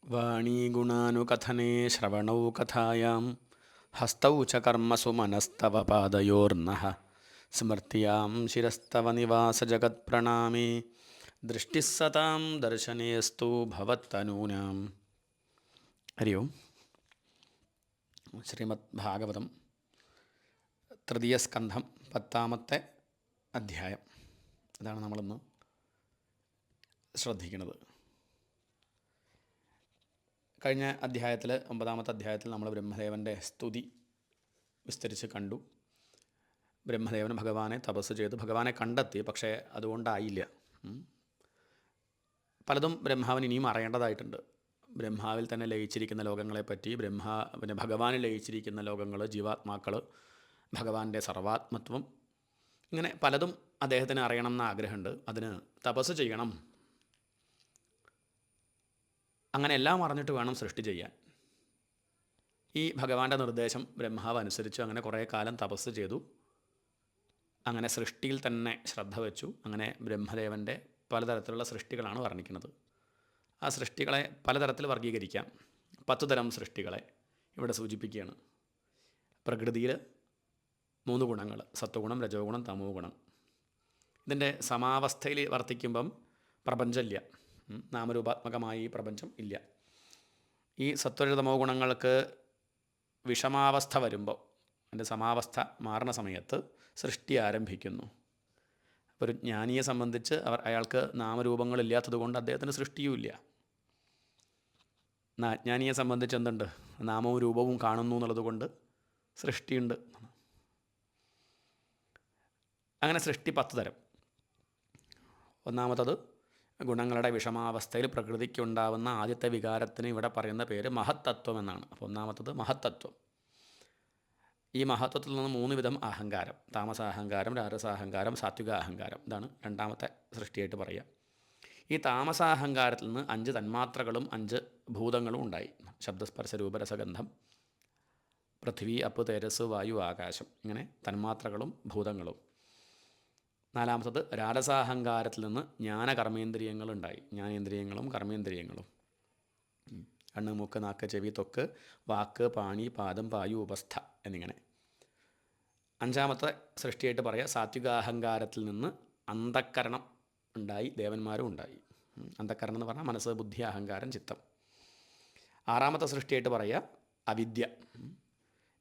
वाणीगुणानुकथने श्रवणौ कथायां हस्तौ च कर्मसु मनस्तव पादयोर्नः स्मृत्यां शिरस्तव निवासजगत्प्रणामे दृष्टिः सतां दर्शनेस्तु भवत्तनूनां. हरि ओം. ശ്രീമദ് ഭാഗവതം തൃതീയ സ്കന്ധം 10-ാമത്തെ അധ്യായം. അതാണ് നമ്മളിന്ന് ശ്രദ്ധിക്കുന്നത്. കഴിഞ്ഞ അധ്യായത്തിൽ 9-ാമത്തെ അധ്യായത്തിൽ നമ്മൾ ബ്രഹ്മദേവൻ്റെ സ്തുതി വിസ്തരിച്ച് കണ്ടു. ബ്രഹ്മദേവൻ ഭഗവാനെ തപസ് ചെയ്ത് ഭഗവാനെ കണ്ടെത്തി. പക്ഷേ അതുകൊണ്ടായില്ല. പലതും ബ്രഹ്മാവിന് ഇനിയും അറിയേണ്ടതായിട്ടുണ്ട്. ബ്രഹ്മാവിൽ തന്നെ ലയിച്ചിരിക്കുന്ന ലോകങ്ങളെപ്പറ്റി, പിന്നെ ഭഗവാനിൽ ലയിച്ചിരിക്കുന്ന ലോകങ്ങൾ, ജീവാത്മാക്കൾ, ഭഗവാന്റെ സർവാത്മത്വം, ഇങ്ങനെ പലതും അദ്ദേഹത്തിന് അറിയണം എന്ന ആഗ്രഹമുണ്ട്. അതിന് തപസ് ചെയ്യണം. അങ്ങനെ എല്ലാം അറിഞ്ഞിട്ട് വേണം സൃഷ്ടി ചെയ്യാൻ. ഈ ഭഗവാന്റെ നിർദ്ദേശം ബ്രഹ്മാവ് അനുസരിച്ച് അങ്ങനെ കുറേ കാലം തപസ് ചെയ്തു. അങ്ങനെ സൃഷ്ടിയിൽ തന്നെ ശ്രദ്ധ വെച്ചു. അങ്ങനെ ബ്രഹ്മദേവൻ്റെ പലതരത്തിലുള്ള സൃഷ്ടികളാണ് വർണ്ണിക്കുന്നത്. ആ സൃഷ്ടികളെ പലതരത്തിൽ വർഗീകരിക്കാം. 10 തരം സൃഷ്ടികളെ ഇവിടെ സൂചിപ്പിക്കുകയാണ്. പ്രകൃതിയിൽ 3 ഗുണങ്ങൾ: സത്വഗുണം, രജോ ഗുണം, തമോ ഗുണം. ഇതിൻ്റെ സമാവസ്ഥയിൽ വർത്തിക്കുമ്പം പ്രപഞ്ചമില്ല. നാമരൂപാത്മകമായി ഈ പ്രപഞ്ചം ഇല്ല. ഈ സത്വരതമോ ഗുണങ്ങൾക്ക് വിഷമാവസ്ഥ വരുമ്പോൾ, അതിൻ്റെ സമാവസ്ഥ മാറുന്ന സമയത്ത് സൃഷ്ടി ആരംഭിക്കുന്നു. ഒരു ജ്ഞാനിയെ സംബന്ധിച്ച് അയാൾക്ക് നാമരൂപങ്ങളില്ലാത്തത് കൊണ്ട് അദ്ദേഹത്തിന് സൃഷ്ടിയുമില്ല. അജ്ഞാനിയെ സംബന്ധിച്ച് എന്തുണ്ട്? നാമവും രൂപവും കാണുന്നു എന്നുള്ളത് കൊണ്ട് സൃഷ്ടിയുണ്ട്. അങ്ങനെ സൃഷ്ടി 10 തരം. ഒന്നാമത്തത് ഗുണങ്ങളുടെ വിഷമാവസ്ഥയിൽ പ്രകൃതിക്കുണ്ടാവുന്ന ആദ്യത്തെ വികാരത്തിന് ഇവിടെ പറയുന്ന പേര് മഹത്തത്വം എന്നാണ്. അപ്പോൾ ഒന്നാമത്തത് മഹത്തത്വം. ഈ മഹത്വത്തിൽ നിന്ന് 3 വിധം അഹങ്കാരം: താമസാഹങ്കാരം, രാജസാഹങ്കാരം, സാത്വിക അഹങ്കാരം. ഇതാണ് രണ്ടാമത്തെ സൃഷ്ടിയായിട്ട് പറയുക. ഈ താമസാഹങ്കാരത്തിൽ നിന്ന് 5 തന്മാത്രകളും 5 ഭൂതങ്ങളും ഉണ്ടായി. ശബ്ദസ്പർശ രൂപരസഗന്ധം, പൃഥ്വി, അപ്പ്, തേജസ്, വായു, ആകാശം. ഇങ്ങനെ തന്മാത്രകളും ഭൂതങ്ങളും. നാലാമത്തത് രാജസാഹങ്കാരത്തിൽ നിന്ന് ജ്ഞാനകർമ്മേന്ദ്രിയങ്ങളുണ്ടായി. ജ്ഞാനേന്ദ്രിയങ്ങളും കർമ്മേന്ദ്രിയങ്ങളും: കണ്ണ്, മൂക്ക്, നാക്ക്, ചെവി, ത്വക്ക്, വാക്ക്, പാണി, പാദം, പായു, ഉപസ്ഥ എന്നിങ്ങനെ. 5-ാമത്തെ സൃഷ്ടിയായിട്ട് പറയുക സാത്വികാഹങ്കാരത്തിൽ നിന്ന് അന്ധക്കരണം ഉണ്ടായി. ദേവന്മാരും ഉണ്ടായി. അന്ധക്കരണം എന്ന് പറഞ്ഞാൽ മനസ്സ്, ബുദ്ധി, അഹങ്കാരം, ചിത്തം. 6-ാമത്തെ സൃഷ്ടിയായിട്ട് പറയുക അവിദ്യ.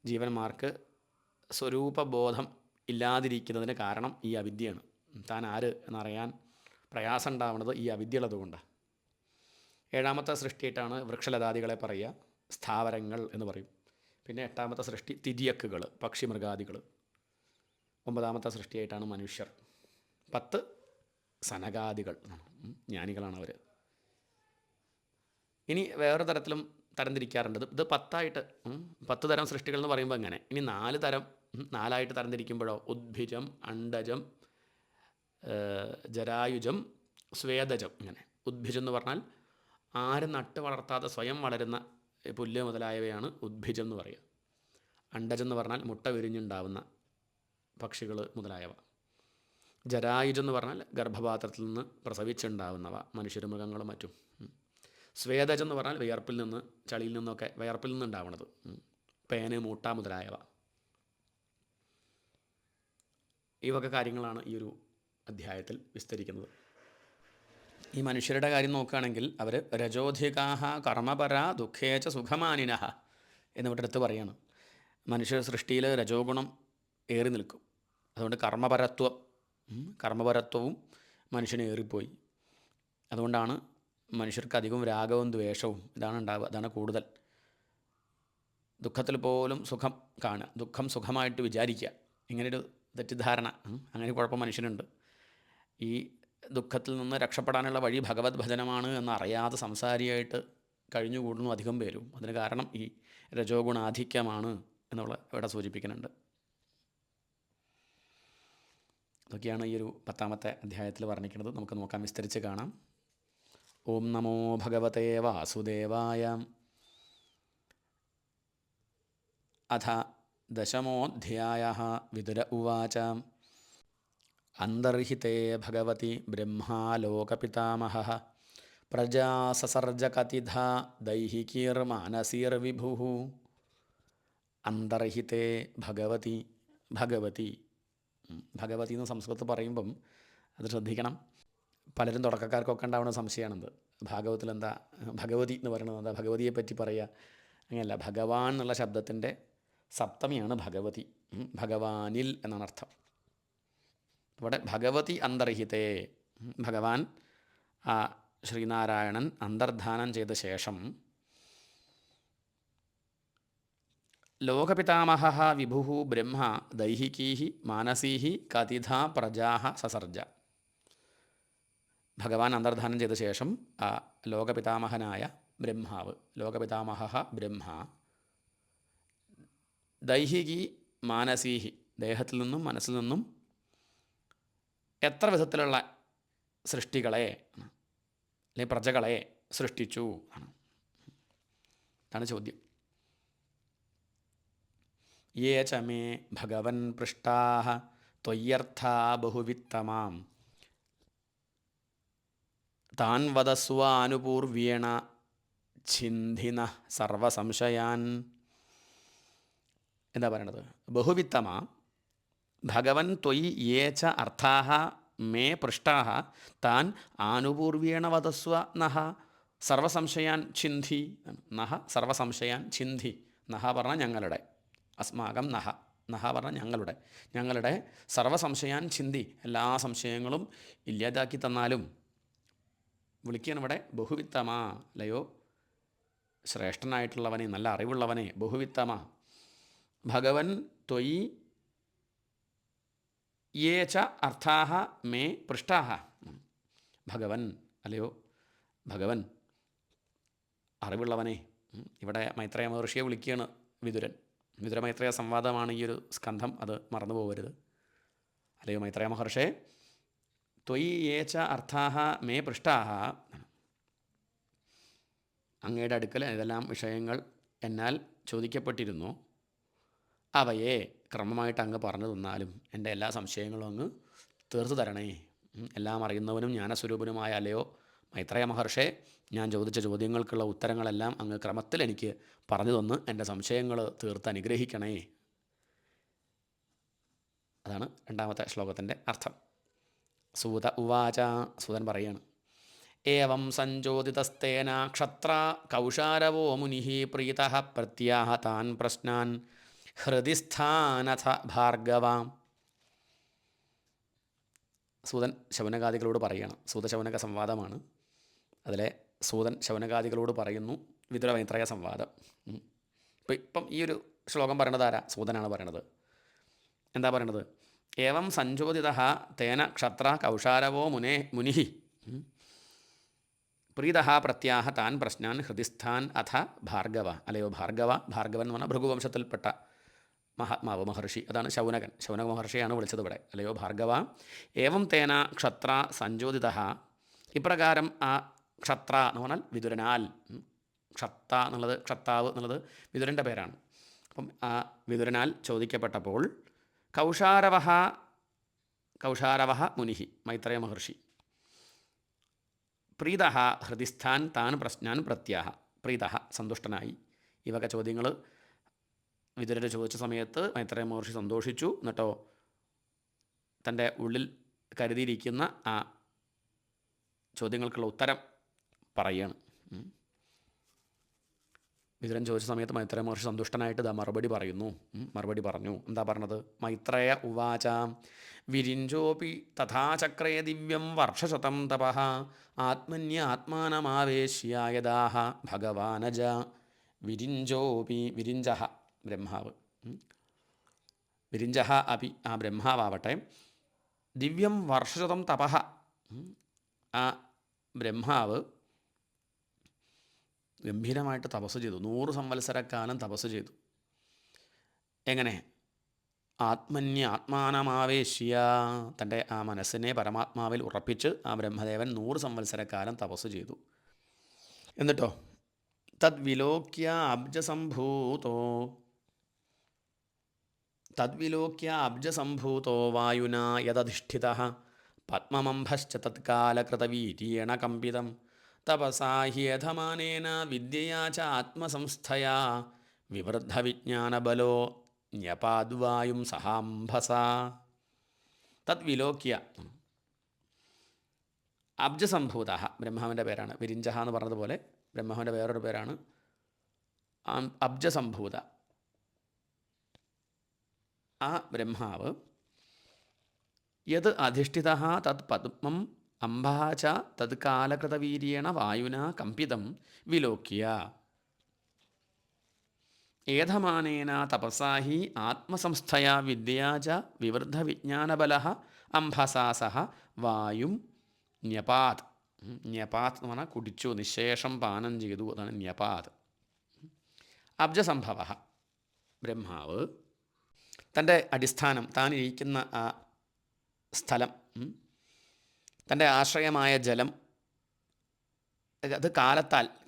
ജീവന്മാർക്ക് സ്വരൂപബോധം ഇല്ലാതിരിക്കുന്നതിന് കാരണം ഈ അവിദ്യയാണ്. താൻ ആര് എന്നറിയാൻ പ്രയാസം ഉണ്ടാവുന്നത് ഈ അവിദ്യയുള്ളതുകൊണ്ടാണ്. 7-ാമത്തെ സൃഷ്ടിയായിട്ടാണ് വൃക്ഷലതാദികളെ പറയുക, സ്ഥാവരങ്ങൾ എന്ന് പറയും. പിന്നെ 8-ാമത്തെ സൃഷ്ടി തിര്യക്കുകൾ, പക്ഷി, മൃഗാദികൾ. 9-ാമത്തെ സൃഷ്ടിയായിട്ടാണ് മനുഷ്യർ. 10 സനകാദികൾ, ജ്ഞാനികളാണ് അവർ. ഇനി വേറെ തരത്തിലും തരംതിരിക്കാറുണ്ട്. ഇത് 10ആയിട്ട് 10 തരം സൃഷ്ടികൾ എന്ന് പറയുമ്പോൾ എങ്ങനെ? ഇനി 4 തരം 4ആയിട്ട് തരംതിരിക്കുമ്പോഴോ ഉദ്ഭിജം, അണ്ടജം, ജരായുജം, സ്വേദജം. ഇങ്ങനെ ഉദ്ഭിജം എന്ന് പറഞ്ഞാൽ ആരും നട്ട് വളർത്താതെ സ്വയം വളരുന്ന പുല്ല് മുതലായവയാണ് ഉദ്ഭിജം എന്ന് പറയുക. അണ്ടജം എന്ന് പറഞ്ഞാൽ മുട്ട വിരിഞ്ഞുണ്ടാവുന്ന പക്ഷികൾ മുതലായവ. ജരായുജം എന്ന് പറഞ്ഞാൽ ഗർഭപാത്രത്തിൽ നിന്ന് പ്രസവിച്ചുണ്ടാവുന്നവ, മനുഷ്യരും മൃഗങ്ങളും മറ്റും. സ്വേദജം എന്ന് പറഞ്ഞാൽ വിയർപ്പിൽ നിന്ന്, ചളിയിൽ നിന്നൊക്കെ വിയർപ്പിൽ നിന്നുണ്ടാവുന്നത്, പേന്, മൂട്ട മുതലായവ. ഈ വക കാര്യങ്ങളാണ് ഈ ഒരു അധ്യായത്തിൽ വിസ്തരിക്കുന്നത്. ഈ മനുഷ്യരുടെ കാര്യം നോക്കുകയാണെങ്കിൽ അവർ രജോധികാഹ കർമ്മപര ദുഃഖേച്ച സുഖമാനിനഹ എന്നിവിടെ അടുത്ത് പറയാണ്. മനുഷ്യ സൃഷ്ടിയിൽ രജോ ഗുണം ഏറി നിൽക്കും. അതുകൊണ്ട് കർമ്മപരത്വവും മനുഷ്യന് ഏറിപ്പോയി. അതുകൊണ്ടാണ് മനുഷ്യർക്ക് അധികവും രാഗവും ദ്വേഷവും ഇതാണ് ഉണ്ടാവുക. അതാണ് കൂടുതൽ. ദുഃഖത്തിൽ പോലും സുഖം കാണുക, ദുഃഖം സുഖമായിട്ട് വിചാരിക്കുക, ഇങ്ങനെയൊരു തെറ്റിദ്ധാരണ, അങ്ങനെ കുഴപ്പം മനുഷ്യനുണ്ട്. ഈ ദുഃഖത്തിൽ നിന്ന് രക്ഷപ്പെടാനുള്ള വഴി ഭഗവത് ഭജനമാണ് എന്നറിയാതെ സംസാരിയായിട്ട് കഴിഞ്ഞുകൂടുന്നു അധികം പേരും. അതിന് കാരണം ഈ രജോ ഗുണാധിക്യമാണ് എന്നുള്ള ഇവിടെ സൂചിപ്പിക്കുന്നുണ്ട്. ഇതൊക്കെയാണ് ഈ ഒരു 10-ാമത്തെ അധ്യായത്തിൽ വർണ്ണിക്കുന്നത്. നമുക്ക് നോക്കാം, വിസ്തരിച്ച് കാണാം. ഓം നമോ ഭഗവതേ വാസുദേവായ. അഥ 10-മോऽധ്യായഃ. വിതുര ഉവാച. അന്തർഹിതേ ഭഗവതി ബ്രഹ്മാലോകപിതാമഹഃ പ്രജാ സസർജ കതിഥ ദൈഹികീർമാനസീർവിഭു അന്തർഹിതേ ഭഗവതി ഭഗവതി. ഭഗവതി എന്ന് സംസ്കൃതത്തിൽ പറയുമ്പം അത് ശ്രദ്ധിക്കണം. പലരും തുടക്കക്കാർക്കൊക്കെ ഉണ്ടാവുന്ന സംശയമാണെന്ത്, ഭാഗവത്തിൽ എന്താ ഭഗവതി എന്ന് പറയുന്നത്, എന്താ ഭഗവതിയെ പറ്റി പറയുക? അങ്ങനെയല്ല, ഭഗവാൻ എന്നുള്ള ശബ്ദത്തിൻ്റെ സപ്തമിയാണ് ഭഗവതി. ഭഗവാനിൽ എന്നാണ് അർത്ഥം. ഇവിടെ ഭഗവതി അന്തർഹിതേ, ഭഗവാൻ ആ ശ്രീനാരായണൻ അന്തർധാനം ചെയ്ത ശേഷം ലോകപിതാമഹ വിഭു ബ്രഹ്മ ദൈഹികീ മാനസീ കതിഥ പ്രജാ സസർജ. ഭഗവാൻ അന്തർധാനം ചെയ്ത ശേഷം ആ ലോകപിതാമഹനായ ബ്രഹ്മാവ്, ലോകപിതാമഹ ബ്രഹ്മ, ദൈഹികി മാനസീഹി, ദേഹത്തിൽ നിന്നും മനസ്സിൽ നിന്നും എത്ര വിധത്തിലുള്ള സൃഷ്ടികളെ അല്ലെങ്കിൽ പ്രജകളെ സൃഷ്ടിച്ചു ആണ്. ഇതാണ് ചോദ്യം. യേ ച മേ ഭഗവൻ പൃഷ്ടാഃ ത്വയ്യർത്ഥാ ബഹുവിത്തമാം താൻ വദസ്വാനുപൂർവേണ ഛിന്ധിനഃ സർവസംശയാൻ. എന്താ പറയണത്? ബഹുവിത്തമാ ഭഗവൻ ത്വയി യേ ച അർത്ഥാഃ മേ പൃഷ്ടാഃ താൻ ആനുപൂർവേണ വദസ്വ നഃ സർവസംശയാൻ ഛിന്ധി. നഃ സർവസംശയാൻ ഛിന്ധി. നഃ പറഞ്ഞാൽ ഞങ്ങളുടെ, അസ്മാകം നഃ, നഃ പറഞ്ഞാൽ ഞങ്ങളുടെ, ഞങ്ങളുടെ സർവസംശയാൻ ഛിന്തി, എല്ലാ സംശയങ്ങളും ഇല്ലാതാക്കി തന്നാലും. വിളിക്കുകയാണ് ഇവിടെ ബഹുവിത്തമ, അല്ലയോ ശ്രേഷ്ഠനായിട്ടുള്ളവനെ, നല്ല അറിവുള്ളവനെ, ബഹുവിത്തമ ഭഗവൻ ത്വയി യേ ച അർത്ഥാഃ മേ പൃഷ്ടാഃ. ഭഗവൻ, അല്ലയോ ഭഗവൻ അറിവുള്ളവനെ. ഇവിടെ മൈത്രേയ മഹർഷിയെ വിളിക്കുകയാണ് വിതുരൻ. വിതുര മൈത്രേയ സംവാദമാണ് ഈ ഒരു സ്കന്ധം, അത് മറന്നു പോകരുത്. അല്ലയോ മൈത്രേയ മഹർഷേ, ത്വയി യേ ച അർത്ഥാഃ മേ പൃഷ്ടാഃ, അങ്ങയുടെ അടുക്കൽ ഏതെല്ലാം വിഷയങ്ങൾ എന്നാൽ ചോദിക്കപ്പെട്ടിരുന്നു അവയെ ക്രമമായിട്ട് അങ്ങ് പറഞ്ഞു തന്നാലും എൻ്റെ എല്ലാ സംശയങ്ങളും അങ്ങ് തീർത്തു തരണേ. എല്ലാം അറിയുന്നവനും ജ്ഞാനസ്വരൂപനുമായ അല്ലയോ മൈത്രേയ മഹർഷേ, ഞാൻ ചോദിച്ച ചോദ്യങ്ങൾക്കുള്ള ഉത്തരങ്ങളെല്ലാം അങ്ങ് ക്രമത്തിൽ എനിക്ക് പറഞ്ഞു തന്ന് എൻ്റെ സംശയങ്ങൾ തീർത്ത് അനുഗ്രഹിക്കണേ. അതാണ് രണ്ടാമത്തെ ശ്ലോകത്തിൻ്റെ അർത്ഥം. സൂത ഉവാച, സൂതൻ പറയാണ്, ഏവം സഞ്ജോതിതസ്തേന ക്ഷത്ര കൗശാരവോ മുനി പ്രീതഃ പ്രത്യാഹ താൻ പ്രശ്നാൻ ഹൃദിസ്ഥാനഥ ഭാർഗവാം. സൂതൻ ശൗനകാദികളോട് പറയുകയാണ്. സൂതശൗനക സംവാദമാണ്. അതിലെ സൂതൻ ശൗനകാദികളോട് പറയുന്നു വിതുര മൈത്രേയ സംവാദം. ഇപ്പം ഈ ഒരു ശ്ലോകം പറയണത് ആരാ? സൂതനാണ് പറയണത്. എന്താ പറയണത്? ഏവം സഞ്ജോതിത തേന ക്ഷത്ര കൗശാരവോ മുനി പ്രീതഃ പ്രത്യാഹ താൻ പ്രശ്നാൻ ഹൃദിസ്ഥാൻ അഥ ഭാർഗവ. അല്ലയോ ഭാർഗവ, ഭാർഗവൻ എന്ന് പറഞ്ഞാൽ ഭൃഗുവംശത്തിൽപ്പെട്ട മഹാത്മാവ് മഹർഷി, അതാണ് ശൗനകൻ. ശൗനക മഹർഷിയാണ് വിളിച്ചത് ഇവിടെ. അല്ലയോ ഭാർഗവ, ഏവം തേന ക്ഷത്ര സഞ്ജോതിത, ഇപ്രകാരം ആ ക്ഷത്ര എന്ന് പറഞ്ഞാൽ വിതുരനാൽ, ക്ഷത്ത എന്നുള്ളത്, ക്ഷത്താവ് എന്നുള്ളത് വിതുരൻ്റെ പേരാണ്. അപ്പം ആ വിതുരനാൽ ചോദിക്കപ്പെട്ടപ്പോൾ കൗശാരവ മുനി, മൈത്രേയ മഹർഷി, പ്രീതഃ ഹൃദിസ്ഥാൻ താൻ പ്രശ്നാൻ പ്രത്യാഹ, പ്രീതഃ സന്തുഷ്ടനായി. ഈ വക ചോദ്യങ്ങൾ വിതുരർ ചോദിച്ച സമയത്ത് മൈത്രേയ മഹർഷി സന്തോഷിച്ചു. എന്നിട്ടോ തൻ്റെ ഉള്ളിൽ കരുതിയിരിക്കുന്ന ആ ചോദ്യങ്ങൾക്കുള്ള ഉത്തരം പറയുകയാണ്. വിതുരൻ ചോദിച്ച സമയത്ത് മൈത്രേയ മഹർഷി സന്തുഷ്ടനായിട്ട് ഇതാ മറുപടി പറയുന്നു. മറുപടി പറഞ്ഞു. എന്താ പറഞ്ഞത്? മൈത്രേയ ഉവാച, വിരിഞ്ചോപി തഥാചക്രേ ദിവ്യം വർഷശതം തപഃ ആത്മന്യാത്മാനമാവേശ്യ യദാഹ ഭഗവാനജ. വിരിഞ്ചോപി, വിരിഞ്ചഃ ബ്രഹ്മാവ്, വിരിഞ്ചഃ അപി ആ ബ്രഹ്മാവട്ടെ, ദിവ്യം വർഷശതം തപഃ ആ ബ്രഹ്മാവ് ഗംഭീരമായിട്ട് തപസ് ചെയ്തു. 100 സംവത്സരക്കാലം തപസ് ചെയ്തു. എങ്ങനെ? ആത്മന്യാത്മാനമാവേശ്യ, തൻ്റെ ആ മനസ്സിനെ പരമാത്മാവിൽ ഉറപ്പിച്ച് ആ ബ്രഹ്മദേവൻ 100 സംവത്സരക്കാലം തപസ് ചെയ്തു. എന്നിട്ടോ തദ്വിലോക്യ അബ്ജസംഭൂതോ വായുനാ യദധിഷ്ഠിതഃ പത്മമംഭശ്ച തത്കാലകൃതവീര്യേണ കമ്പിതം തപസാ ഹ്യധമാനേന വിദ്യയാ ച ആത്മസംസ്ഥയാ വിവൃദ്ധവിജ്ഞാനബലോ ന്യപാദ്വായും സഹാംഭസ. തദ്വിലോക്യ അബ്ജസംഭൂത, ബ്രഹ്മാവിൻ്റെ പേരാണ്. വിരിഞ്ചഹ എന്ന് പറഞ്ഞതുപോലെ ബ്രഹ്മാവിൻ്റെ വേറൊരു പേരാണ് അബ്ജസംഭൂത. ആ ബ്രഹ്മാവ് യത് അധിഷ്ഠിത തത് പദ്മം അംബാ ച തത് കാലകൃതവീര്യേണ വായുന കമ്പിതം വിലോക്യ ഏധമാനേന തപസാ ഹി ആത്മസംസ്ഥയാ വിദ്യയാ ച വിവൃദ്ധവിജ്ഞാനബലഃ അംഭസാ സഹ വായും ന്യപാത്. ന്യപാത് എന്ന് പറഞ്ഞാൽ കുടിച്ചു, നിശേഷം പാനം ചെയ്തു, അതാണ് ന്യപാത്. അബ്ജസംഭവ, ബ്രഹ്മാവ് തൻ്റെ അടിസ്ഥാനം, താൻ ഇരിക്കുന്ന ആ സ്ഥലം, തൻ്റെ ആശ്രയമായ ജലം, അത്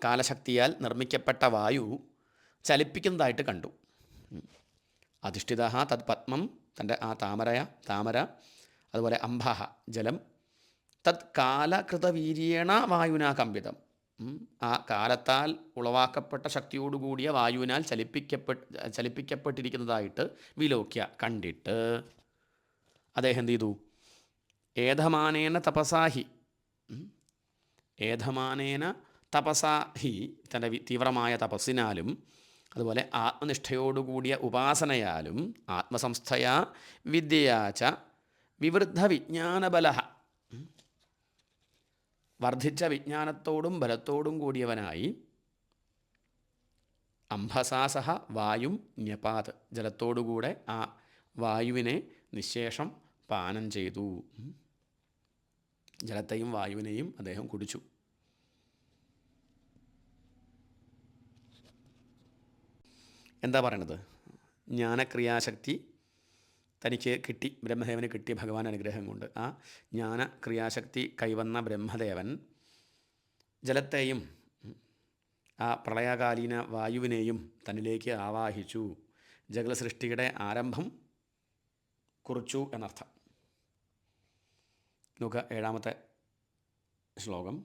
കാലശക്തിയാൽ നിർമ്മിക്കപ്പെട്ട വായു ചലിപ്പിക്കുന്നതായിട്ട് കണ്ടു. അധിഷ്ഠിത തത് പത്മം, തൻ്റെ ആ താമര, അതുപോലെ അംബഹ ജലം, തത് കാലകൃതവീര്യേണ വായുന കമ്പിതം, ആ കാലത്താൽ ഉളവാക്കപ്പെട്ട ശക്തിയോടുകൂടിയ വായുവിനാൽ ചലിപ്പിക്കപ്പെട്ടിരിക്കുന്നതായിട്ട് വിലോക്യ കണ്ടിട്ട് അദ്ദേഹം എന്ത് ചെയ്തു? ഏധമാനേന തപസാഹി, ഏധമാനേന തപസാഹി, തൻ്റെ തീവ്രമായ തപസ്സിനാലും അതുപോലെ ആത്മനിഷ്ഠയോടുകൂടിയ ഉപാസനയാലും ആത്മസംസ്ഥയാ വിദ്യയാച്ച വിവൃദ്ധ വിജ്ഞാനബല, വർദ്ധിച്ച വിജ്ഞാനത്തോടും ബലത്തോടും കൂടിയവനായി അംഭസാസഹ വായും ന്യപാത്, ജലത്തോടുകൂടെ ആ വായുവിനെ നിശേഷം പാനം ചെയ്തു. ജലത്തെയും വായുവിനെയും അദ്ദേഹം കുടിച്ചു. എന്താ പറയണത്? ജ്ഞാനക്രിയാശക്തി തനിക്ക് കിട്ടി, ബ്രഹ്മദേവന് കിട്ടിയ ഭഗവാൻ അനുഗ്രഹം കൊണ്ട് ആ ജ്ഞാനക്രിയാശക്തി കൈവന്ന ബ്രഹ്മദേവൻ ജലത്തെയും ആ പ്രളയകാലീന വായുവിനെയും തന്നിലേക്ക് ആവാഹിച്ചു. ജഗൽസൃഷ്ടിയുടെ ആരംഭം കുറിച്ചു എന്നർത്ഥം. നോക്കുക, 7ാമത്തെ ശ്ലോകം.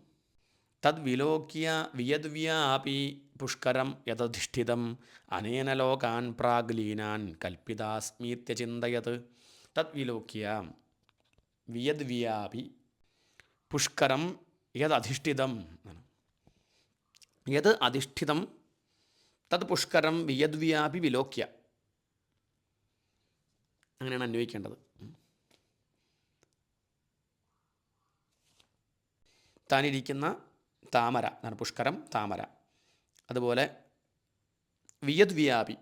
തദ്വിലോക്യ വിയദ്വ്യാപി പുഷ്കരം യദധിഷ്ഠിതം അനേന ലോകാൻ പ്രാഗ്ലീനാൻ കൽപ്പിതാസ്മീത്യചിന്തയത്. തദ്വിലോക്യ വിയദ്വ്യാപി പുഷ്കരം യദധിഷ്ഠിതം, യത് അധിഷ്ഠിതം തത് പുഷ്കരം വിയദ്വ്യാപി വിലോക്യ, അങ്ങനെയാണ് അന്വയിക്കേണ്ടത്. താനിരിക്കുന്ന താമര, പുഷ്കരം താമര, അതുപോലെ വിയദ്വ്യാപി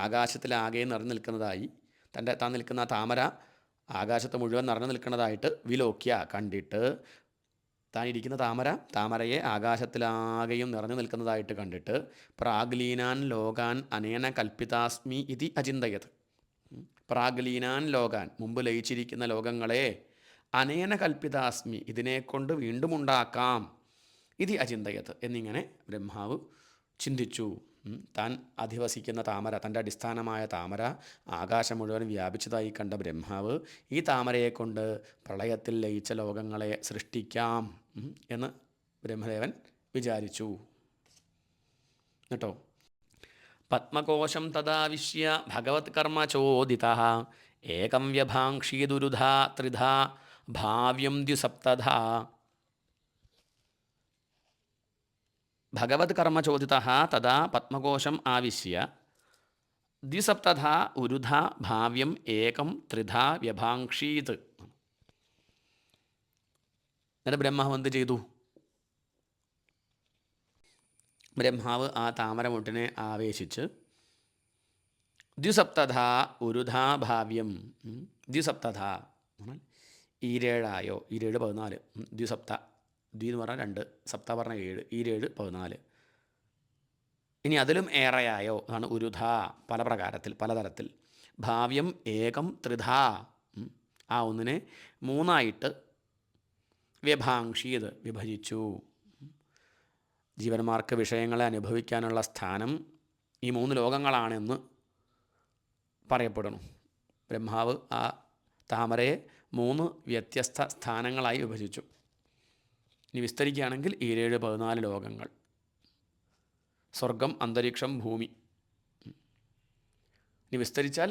ആകാശത്തിലാകെ നിറഞ്ഞു നിൽക്കുന്നതായി, താൻ നിൽക്കുന്ന താമര ആകാശത്ത് മുഴുവൻ നിറഞ്ഞു നിൽക്കുന്നതായിട്ട് വിലോക്യ കണ്ടിട്ട്, താനിരിക്കുന്ന താമരയെ ആകാശത്തിലാകെയും നിറഞ്ഞു നിൽക്കുന്നതായിട്ട് കണ്ടിട്ട് പ്രാഗ്ലീനാൻ ലോകാൻ അനേന കൽപ്പിതാസ്മി ഇതി അചിന്തയത്. പ്രാഗ്ലീനാൻ ലോകാൻ, മുമ്പ് ലയിച്ചിരിക്കുന്ന ലോകങ്ങളെ, അനേന കൽപ്പിതാസ്മി, ഇതിനെക്കൊണ്ട് വീണ്ടും ഉണ്ടാക്കാം, ഇതി അചിന്തയത്, എന്നിങ്ങനെ ബ്രഹ്മാവ് ചിന്തിച്ചു. താൻ അധിവസിക്കുന്ന താമര, തൻ്റെ അടിസ്ഥാനമായ താമര ആകാശം മുഴുവൻ വ്യാപിച്ചതായി കണ്ട ബ്രഹ്മാവ് ഈ താമരയെക്കൊണ്ട് പ്രളയത്തിൽ ലയിച്ച ലോകങ്ങളെ സൃഷ്ടിക്കാം എന്ന് ബ്രഹ്മദേവൻ വിചാരിച്ചു. കേട്ടോ. പത്മകോശം തദാവിശ്യ ഭഗവത് കർമ്മ ചോദിതഃ ഏകം വ്യഭാംക്ഷീദുരുധാ ത്രിധാ ഭാവ്യം ദ്യുസപ്തധാ. ഭഗവത് കർമ്മ ചോദിതഃ തദാ പത്മകോശം ആവിശ്യ ദ്വിസപ്തധാ ഉരുധാ ഭാവ്യം ഏകം ത്രിധാ വ്യഭാംക്ഷീത്. എന്നിട്ട് ബ്രഹ്മാവ് എന്ത് ചെയ്തു? ബ്രഹ്മാവ് ആ താമരമുട്ടിനെ ആവേശിച്ച് ദ്വിസപ്തധാ ഉരുധാ ഭാവ്യം, ദ്വിസപ്തധാ ഈരേഴായോ, ഈരേഴ് 14, ദ്വിസപ്ത, ദ്വി എന്ന് പറഞ്ഞാൽ 2, സപ്ത പറഞ്ഞാൽ 7, ഈരേഴ് 14. ഇനി അതിലും ഏറെയായോ, അതാണ് ഉരുധാ, പല പ്രകാരത്തിൽ പലതരത്തിൽ. ഭാവ്യം ഏകം ത്രിധാ, ആ ഒന്നിനെ 3ആയിട്ട് വ്യഭാംക്ഷീത് വിഭജിച്ചു. ജീവന്മാർക്ക് വിഷയങ്ങളെ അനുഭവിക്കാനുള്ള സ്ഥാനം ഈ 3 ലോകങ്ങളാണെന്ന് പറയപ്പെടുന്നു. ബ്രഹ്മാവ് ആ താമരയെ 3 വ്യത്യസ്ത സ്ഥാനങ്ങളായി വിഭജിച്ചു. ഇനി വിസ്തരിക്കുകയാണെങ്കിൽ 14 ലോകങ്ങൾ, സ്വർഗം, അന്തരീക്ഷം, ഭൂമി. ഇനി വിസ്തരിച്ചാൽ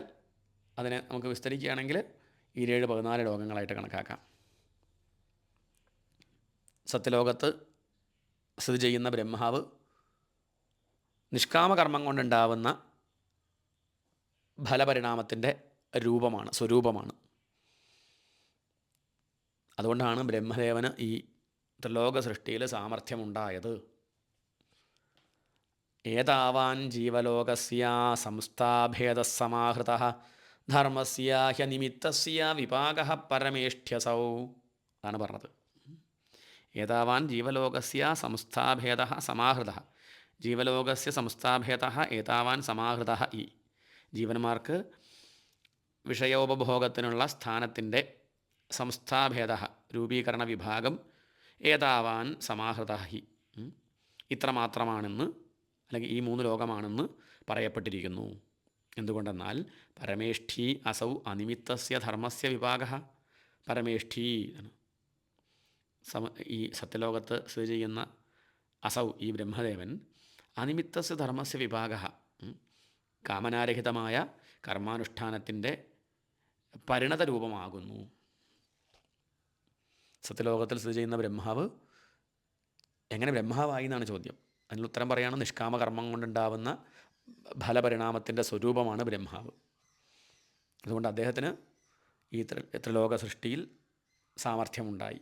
അതിനെ നമുക്ക് വിസ്തരിക്കുകയാണെങ്കിൽ 14 ലോകങ്ങളായിട്ട് കണക്കാക്കാം. സത്യലോകത്ത് സ്ഥിതി ചെയ്യുന്ന ബ്രഹ്മാവ് നിഷ്കാമകർമ്മം കൊണ്ടുണ്ടാവുന്ന ഫലപരിണാമത്തിൻ്റെ രൂപമാണ്, സ്വരൂപമാണ്. അതുകൊണ്ടാണ് ബ്രഹ്മദേവന് ഈ ത്രിലോക സൃഷ്ടിയിൽ സാമർഥ്യമുണ്ടായത്. ഏതാവാൻ ജീവലോകസ്യ സംസ്ഥാഭേദസമാഹൃതഃ ധർമ്മസ്യ ഹ്യനിമിത്തസ്യ വിഭാഗഃ പരമേഷ്ഠ്യസൗ. അതാണ് പറഞ്ഞത്. ഏതാവാൻ ജീവലോകസ്യ സംസ്ഥാഭേദഃ സമാഹൃതഃ. ജീവലോകസ്യ സംസ്ഥാഭേദഃ ഏതാവാൻ സമാഹൃതഃ. ഈ ജീവന്മാർക്ക് വിഷയോപഭോഗത്തിനുള്ള സ്ഥാനത്തിൻ്റെ സംസ്ഥാഭേദ രൂപീകരണ വിഭാഗം ഏതാവാൻ സമാഹൃത ഹി ഇത്രമാത്രമാണെന്ന്, അല്ലെങ്കിൽ ഈ 3 ലോകമാണെന്ന് പറയപ്പെട്ടിരിക്കുന്നു. എന്തുകൊണ്ടെന്നാൽ പരമേഷ്ഠി അസൗ അനിമിത്തസ്യ ധർമ്മസ്യ വിഭാഗ. പരമേഷ്ഠി ഈ സത്യലോകത്ത് സ്ഥിതി ചെയ്യുന്ന അസൗ ഈ ബ്രഹ്മദേവൻ അനിമിത്തസ്യ ധർമ്മസ്യ വിഭാഗ, കാമനാരഹിതമായ കർമാനുഷ്ഠാനത്തിൻ്റെ പരിണത രൂപമാകുന്നു. സത്യലോകത്തിൽ സ്ഥിതി ചെയ്യുന്ന ബ്രഹ്മാവ് എങ്ങനെ ബ്രഹ്മാവായി എന്നാണ് ചോദ്യം. അതിനുള്ള ഉത്തരം പറയുകയാണ്, നിഷ്കാമകർമ്മം കൊണ്ടുണ്ടാവുന്ന ഫലപരിണാമത്തിൻ്റെ സ്വരൂപമാണ് ബ്രഹ്മാവ്. അതുകൊണ്ട് അദ്ദേഹത്തിന് ഈ ത്രിലോക സൃഷ്ടിയിൽ സാമർഥ്യമുണ്ടായി.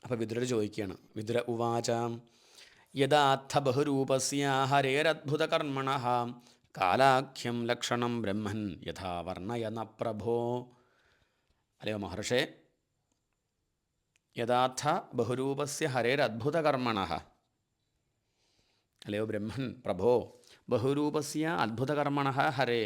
അപ്പോൾ വിദുരർ ചോദിക്കുകയാണ്, വിദുര ഉവാചാം യഥാർത്ഥ ബഹുരൂപസ്യ ഹരേരദ്ഭുതകർമ്മണഃ കാലാഖ്യം ലക്ഷണം ബ്രഹ്മൻ യഥാ വർണ്ണയന പ്രഭോ. അല്ലയോ മഹർഷേ, യഥാർത്ഥ ബഹുരൂപസ്യ ഹരേരദ്ഭുതകർമ്മണഃ. അല്ലയോ ബ്രഹ്മൻ പ്രഭോ, ബഹുരൂപസ്യ അദ്ഭുതകർമ്മണഃ ഹരേ,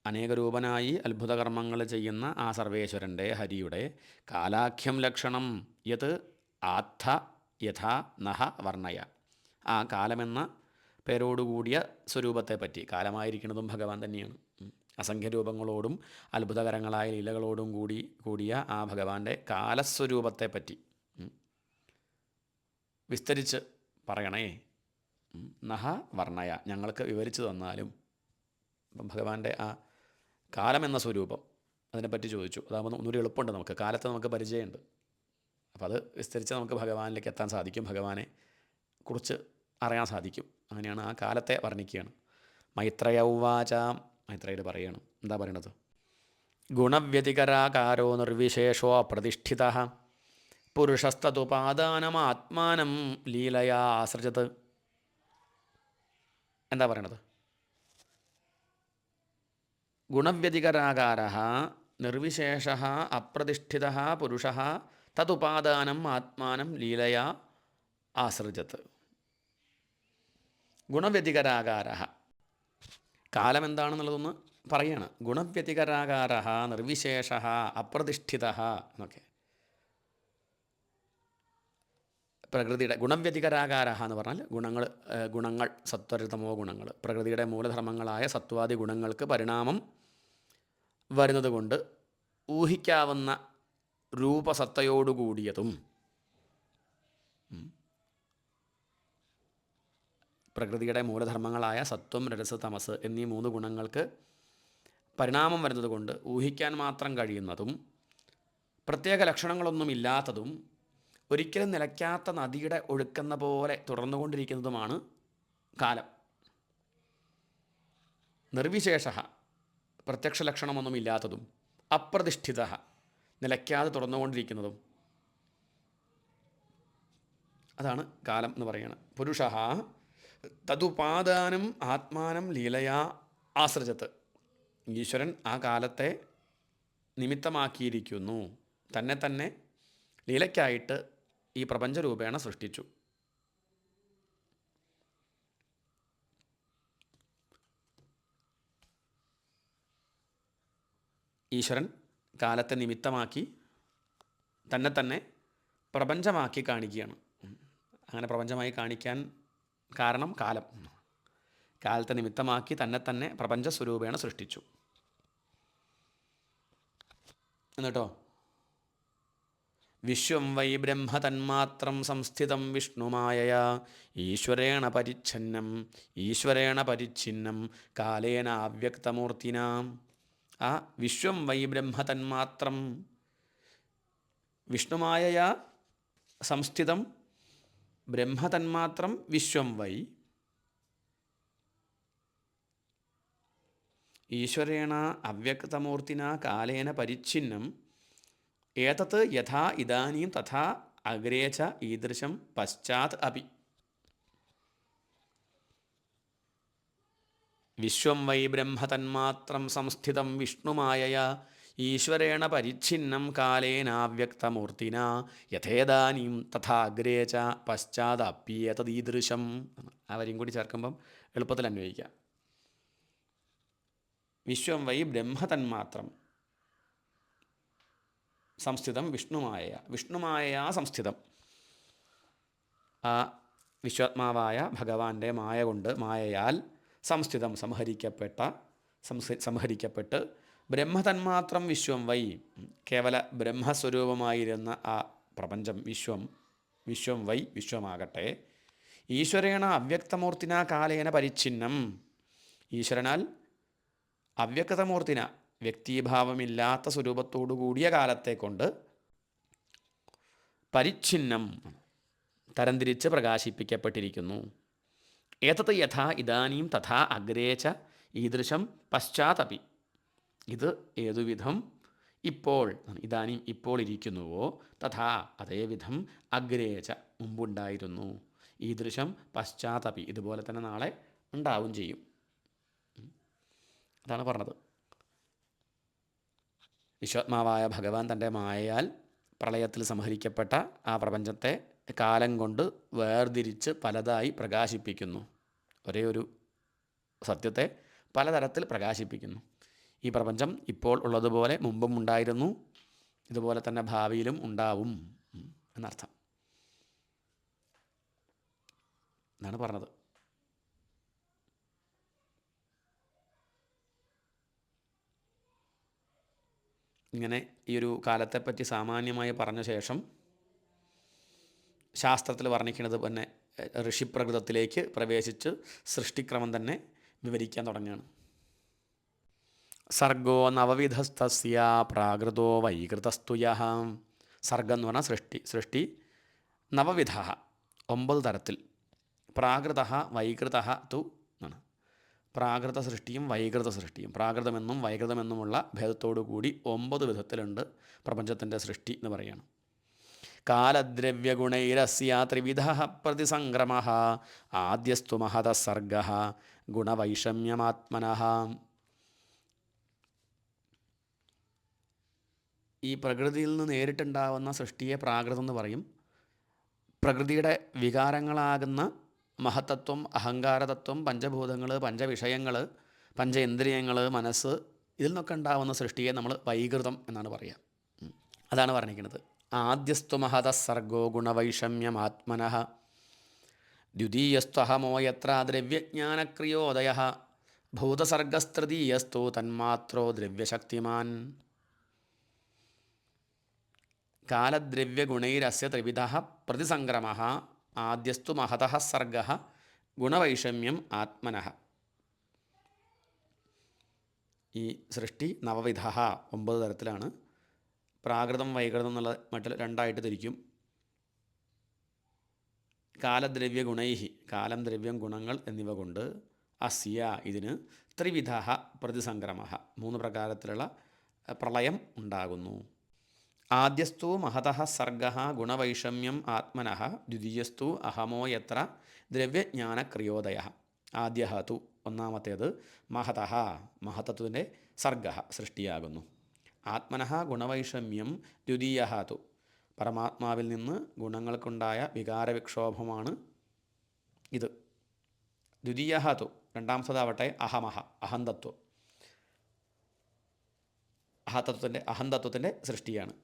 അനേകരൂപനായി അത്ഭുതകർമ്മങ്ങൾ ചെയ്യുന്ന ആ സർവേശ്വരൻ്റെ ഹരിയുടെ കാലാഖ്യം ലക്ഷണം യത് ആത്ഥ യഥാ നഹ വർണ്ണയ. ആ കാലമെന്ന പേരോടുകൂടിയ സ്വരൂപത്തെപ്പറ്റി, കാലമായിരിക്കുന്നതും ഭഗവാൻ തന്നെയാണ്, അസംഖ്യരൂപങ്ങളോടും അത്ഭുതകരങ്ങളായ ലീലകളോടും കൂടിയ ആ ഭഗവാന്റെ കാലസ്വരൂപത്തെപ്പറ്റി വിസ്തരിച്ച് പറയണേ. നഹ വർണ്ണയ, ഞങ്ങൾക്ക് വിവരിച്ചു തന്നാലും. അപ്പം ഭഗവാന്റെ ആ കാലമെന്ന സ്വരൂപം അതിനെപ്പറ്റി ചോദിച്ചു. അതാകുമ്പോൾ ഒന്നുകൂടി എളുപ്പമുണ്ട്, നമുക്ക് കാലത്തെ നമുക്ക് പരിചയമുണ്ട്. അപ്പോൾ അത് വിസ്തരിച്ച് നമുക്ക് ഭഗവാനിലേക്ക് എത്താൻ സാധിക്കും, ഭഗവാനെ കുറിച്ച് അറിയാൻ സാധിക്കും. അങ്ങനെയാണ് ആ കാലത്തെ വർണ്ണിക്കുകയാണ്. മൈത്രയ ഉവാച, മൈത്രേയർ പറയാണ്, എന്താ പറയണത്? ഗുണവ്യതികരാകാരോ നിർവിശേഷോ അപ്രതിഷ്ഠിത പുരുഷസ്തതുപാദാനമാത്മാനം ലീലയാ ആസൃജത്. എന്താ പറയണത്? ഗുണവ്യതികരാകാര നിർവിശേഷ അപ്രതിഷ്ഠിത പുരുഷ തതുപാദാനം ആത്മാനം ലീലയാ ആസൃജത്. ഗുണവ്യതികരാകാര, കാലം എന്താണെന്നുള്ളതൊന്ന് പറയാണ്. ഗുണവ്യതികരാകാര നിർവിശേഷ അപ്രതിഷ്ഠിത എന്നൊക്കെ. പ്രകൃതിയുടെ ഗുണവ്യതികരാകാര എന്ന് പറഞ്ഞാൽ ഗുണങ്ങൾ സത്വരതമോ ഗുണങ്ങൾ, പ്രകൃതിയുടെ മൂലധർമ്മങ്ങളായ സത്വാദി ഗുണങ്ങൾക്ക് പരിണാമം വരുന്നത് കൊണ്ട് ഊഹിക്കാവുന്ന രൂപസത്തയോടുകൂടിയതും, പ്രകൃതിയുടെ മൂലധർമ്മങ്ങളായ സത്വം രജസ് തമസ് എന്നീ 3 ഗുണങ്ങൾക്ക് പരിണാമം വരുന്നത് കൊണ്ട് ഊഹിക്കാൻ മാത്രം കഴിയുന്നതും പ്രത്യേക ലക്ഷണങ്ങളൊന്നുമില്ലാത്തതും ഒരിക്കലും നിലയ്ക്കാത്ത നദിയുടെ ഒഴുക്കുന്ന പോലെ തുടർന്നുകൊണ്ടിരിക്കുന്നതുമാണ് കാലം. നിർവിശേഷ, പ്രത്യക്ഷ ലക്ഷണമൊന്നുമില്ലാത്തതും, അപ്രതിഷ്ഠിത, നിലയ്ക്കാതെ തുറന്നുകൊണ്ടിരിക്കുന്നതും, അതാണ് കാലം എന്ന് പറയുന്നത്. പുരുഷ തതുപാദാനം ആത്മാനം ലീലയാ ആസൃജത്ത്. ഈശ്വരൻ ആ കാലത്തെ നിമിത്തമാക്കിയിരിക്കുന്നു, തന്നെ ലീലയ്ക്കായിട്ട് ഈ പ്രപഞ്ചരൂപേണ സൃഷ്ടിച്ചു. ഈശ്വരൻ കാലത്തെ നിമിത്തമാക്കി തന്നെ പ്രപഞ്ചമാക്കി കാണിക്കുകയാണ്. അങ്ങനെ പ്രപഞ്ചമായി കാണിക്കാൻ കാരണം കാലം. കാലത്തെ നിമിത്തമാക്കി തന്നെ പ്രപഞ്ചസ്വരൂപേണ സൃഷ്ടിച്ചു. എന്നിട്ടോ വിശ്വം വൈ ബ്രഹ്മതന്മാത്രം സംസ്ഥിതം വിഷ്ണുമായയാ ഈശ്വരേണ പരിച്ഛിന്നം കാലേന അവ്യക്തമൂർത്തിന. ആ വിശ്വം വൈ ബ്രഹ്മതന്മാത്രം വിഷ്ണുമായയാ സംസ്ഥിതം ബ്രഹ്മതന്മാത്രം വിശ്വം വൈ ഈശ്വരേണ അവ്യക്തമൂർത്തിന കാലേന പരിച്ഛിന്നം ഏതത് യഥാ ഇദാനീം തഥാ അഗ്രേ ച ഈദൃശം പശ്ചാത് അപി. വിശ്വം വൈ ബ്രഹ്മതന്മാത്രം സംസ്ഥിതം വിഷ്ണുമായയാ ഈശ്വരേണ പരിച്ഛിന്നം കാലേനാവ്യക്തമൂർത്തിന യഥേദാനീം തഥാ അഗ്രേ ച പശ്ചാദപ്യേതദീദൃശം. ആ വരിയും കൂടി ചേർക്കുമ്പം എളുപ്പത്തിൽ അന്വയിക്കാം. വിശ്വം വൈ ബ്രഹ്മതന്മാത്രം സംസ്ഥിതം വിഷ്ണുമായയാ സംസ്ഥിതം. ആ വിശ്വാത്മാവായ ഭഗവാന്റെ മായ കൊണ്ട്, മായയാൽ സംസ്ഥിതം സംഹരിക്കപ്പെട്ട് ബ്രഹ്മതന്മാത്രം വിശ്വം വൈ കേവല ബ്രഹ്മസ്വരൂപമായിരുന്ന ആ പ്രപഞ്ചം വിശ്വം വൈ വിശ്വമാകട്ടെ ഈശ്വരേണ അവ്യക്തമൂർത്തിന കാലേന പരിച്ഛിന്നം ഈശ്വരനാൽ അവ്യക്തമൂർത്തിന വ്യക്തിഭാവമില്ലാത്ത സ്വരൂപത്തോടു കൂടിയ കാലത്തെ കൊണ്ട് പരിച്ഛിന്നം തരംതിരിച്ച് പ്രകാശിപ്പിക്കപ്പെട്ടിരിക്കുന്നു. ഏതത് യഥാ ഇദാനീം തഥാ അഗ്രേ ച ഈദൃശം പശ്ചാത്തപി. ഇത് ഏതുവിധം ഇപ്പോൾ ഇദാനീം ഇപ്പോൾ ഇരിക്കുന്നുവോ തഥാ അതേവിധം അഗ്രേ ച മുമ്പുണ്ടായിരുന്നു ഈദൃശം പശ്ചാത്തപി ഇതുപോലെ തന്നെ നാളെ ഉണ്ടാവും ചെയ്യും. അതാണ് പറഞ്ഞത്. വിശ്വാത്മാവായ ഭഗവാൻ തൻ്റെ മായയാൽ പ്രളയത്തിൽ സംഹരിക്കപ്പെട്ട ആ പ്രപഞ്ചത്തെ കാലം കൊണ്ട് വേർതിരിച്ച് പലതായി പ്രകാശിപ്പിക്കുന്നു. ഒരേ ഒരു സത്യത്തെ പലതരത്തിൽ പ്രകാശിപ്പിക്കുന്നു. ഈ പ്രപഞ്ചം ഇപ്പോൾ ഉള്ളതുപോലെ മുമ്പും ഉണ്ടായിരുന്നു, ഇതുപോലെ തന്നെ ഭാവിയിലും ഉണ്ടാവും എന്നർത്ഥം എന്നാണ് പറഞ്ഞത്. ഇങ്ങനെ ഈ ഒരു കാലത്തെപ്പറ്റി സാമാന്യമായി പറഞ്ഞ ശേഷം ശാസ്ത്രത്തിൽ വർണ്ണിക്കുന്നത് തന്നെ ഋഷിപ്രകൃതത്തിലേക്ക് പ്രവേശിച്ച് സൃഷ്ടിക്രമം തന്നെ വിവരിക്കാൻ തുടങ്ങുകയാണ്. സർഗോ നവവിധസ്തസ്യ പ്രാകൃതോ വൈകൃതസ്തു യഃ. സർഗം എന്ന് പറഞ്ഞാൽ സൃഷ്ടി നവവിധ 9 തരത്തിൽ. പ്രാകൃത വൈകൃത തു എന്നാണ്. പ്രാകൃത സൃഷ്ടിയും വൈകൃത സൃഷ്ടിയും, പ്രാകൃതമെന്നും വൈകൃതമെന്നുമുള്ള ഭേദത്തോടു കൂടി 9 വിധത്തിലുണ്ട് പ്രപഞ്ചത്തിൻ്റെ സൃഷ്ടി എന്ന് പറയുകയാണ്. കാലദ്രവ്യഗുണൈരസ്യ ത്രിവിധ പ്രതിസംക്രമ ആദ്യസ്തു മഹത സർഗ ഗുണവൈഷമ്യമാത്മനഃ. ഈ പ്രകൃതിയിൽ നിന്ന് നേരിട്ടുണ്ടാവുന്ന സൃഷ്ടിയെ പ്രാകൃതം എന്ന് പറയും. പ്രകൃതിയുടെ വികാരങ്ങളാകുന്ന മഹത്തത്വം, അഹങ്കാരതത്വം, പഞ്ചഭൂതങ്ങൾ, പഞ്ചവിഷയങ്ങൾ, പഞ്ചേന്ദ്രിയങ്ങൾ, മനസ്സ്, ഇതിൽ നിന്നൊക്കെ ഉണ്ടാവുന്ന സൃഷ്ടിയെ നമ്മൾ വൈകൃതം എന്നാണ് പറയുക. അതാണ് പറഞ്ഞിരിക്കുന്നത്. ആദ്യസ്തു മഹത സർഗോ ഗുണവൈഷമ്യമാത്മനഃ ദ്വിതീയസ്ത്വഹമോ യത്ര ദ്രവ്യജ്ഞാനക്രിയോദയഃ ഭൂതസർഗസ്തൃതീയസ്തു തന്മാത്രോ ദ്രവ്യശക്തിമാൻ. കാലദ്രവ്യഗുണൈരസ്യ ത്രിവിധ പ്രതിസംക്രമ ആദ്യസ്തു മഹതഃ സർഗഃ ഗുണവൈഷമ്യം ആത്മനഃ. ഈ സൃഷ്ടി നവവിധ 9 തരത്തിലാണ്. പ്രാകൃതം വൈകൃതം എന്നുള്ള മട്ടിൽ 2ആയിട്ട് തിരിക്കും. കാലദ്രവ്യ ഗുണൈഹി, കാലം, ദ്രവ്യം, ഗുണങ്ങൾ എന്നിവ കൊണ്ട്, അസ്യ ഇതിന്, ത്രിവിധ പ്രതിസംക്രമ 3 പ്രകാരത്തിലുള്ള പ്രളയം ഉണ്ടാകുന്നു. ആദ്യസ്തു മഹതഃ സർഗഃ ഗുണവൈഷമ്യം ആത്മനഃ ദ്വിതീയസ്തു അഹമോ യത്ര ദ്രവ്യജ്ഞാനക്രിയോദയഃ. ആദ്യഃ തു ഒന്നാമത്തേത് മഹതഃ മഹത്തത്വത്തിൻ്റെ സർഗഃ സൃഷ്ടിയാകുന്നു. ആത്മനഃ ഗുണവൈഷമ്യം ദ്വിതീയഃ തു പരമാത്മാവിൽ നിന്ന് ഗുണങ്ങൾക്കുണ്ടായ വികാരവിക്ഷോഭമാണ് ഇത്. ദ്വിതീയഃ തു രണ്ടാമത്തേതാവട്ടെ അഹമഃ അഹന്തത്വം, അഹന്തത്വത്തിൻ്റെ സൃഷ്ടിയാണ്.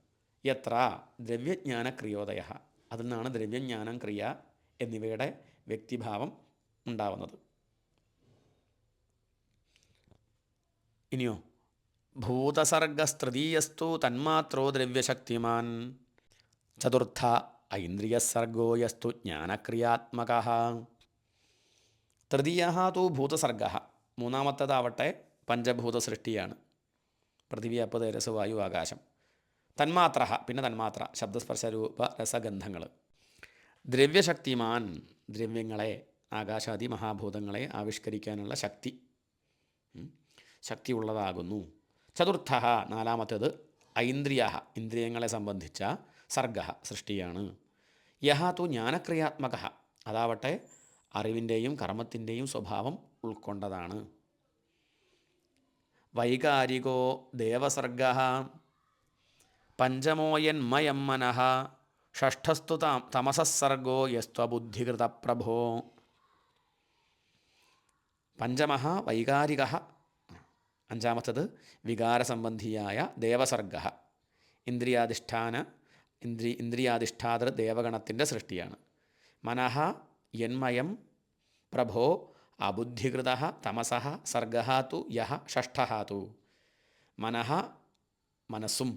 യത്ര ദ്രവ്യജ്ഞാനക്രിയോദയഃ അതിൽ നിന്നാണ് ദ്രവ്യജ്ഞാനം, ക്രിയ എന്നിവയുടെ വ്യക്തിഭാവം ഉണ്ടാവുന്നത്. ഇനിയോ ഭൂതസർഗസ്തൃതീയസ്തു തന്മാത്രോ ദ്രവ്യശക്തിമാൻ. ചതുർത്ഥ ഐന്ദ്രിയസർഗോ യസ്തു ജ്ഞാനക്രിയാത്മക. തൃതീയ തു ഭൂതസർഗ. മൂന്നാമത്തേതാവട്ടെ പഞ്ചഭൂത സൃഷ്ടിയാണ്. പൃഥിവി അപ്പ് തേജസ് വായു ആകാശം. തന്മാത്ര, പിന്നെ തന്മാത്ര ശബ്ദസ്പർശരൂപ രസഗന്ധങ്ങൾ. ദ്രവ്യശക്തിമാൻ, ദ്രവ്യങ്ങളെ ആകാശാദി മഹാഭൂതങ്ങളെ ആവിഷ്കരിക്കാനുള്ള ശക്തി ഉള്ളതാകുന്നു. ചതുർത്ഥ നാലാമത്തേത് ഐന്ദ്രിയ, ഇന്ദ്രിയങ്ങളെ സംബന്ധിച്ച സർഗ സൃഷ്ടിയാണ്. യഹ തു ജ്ഞാനക്രിയാത്മക, അതാവട്ടെ അറിവിൻ്റെയും കർമ്മത്തിൻ്റെയും സ്വഭാവം ഉൾക്കൊണ്ടതാണ്. വൈകാരികോ ദേവസർഗ. പഞ്ചമോയന്മയം മനഃ. ഷഷ്ഠസ്തു തമസസ്സർഗോ യസ്ത്വബുദ്ധികൃത പ്രഭോ. പഞ്ചമഃ വൈകാരിക, അഞ്ചാമത്തത് വികാരസംബന്ധിയായ ദേവസർഗ. ഇന്ദ്രിയാധിഷ്ഠാതൃ ദേവഗണത്തിൻ്റെ സൃഷ്ടിയാണ്. മനഃ യന്മയം പ്രഭോ അബുദ്ധികൃത തമസഃ സർഗഃ തു യഹ ഷഷ്ഠഃ തു. മനഃ മനസ്സും,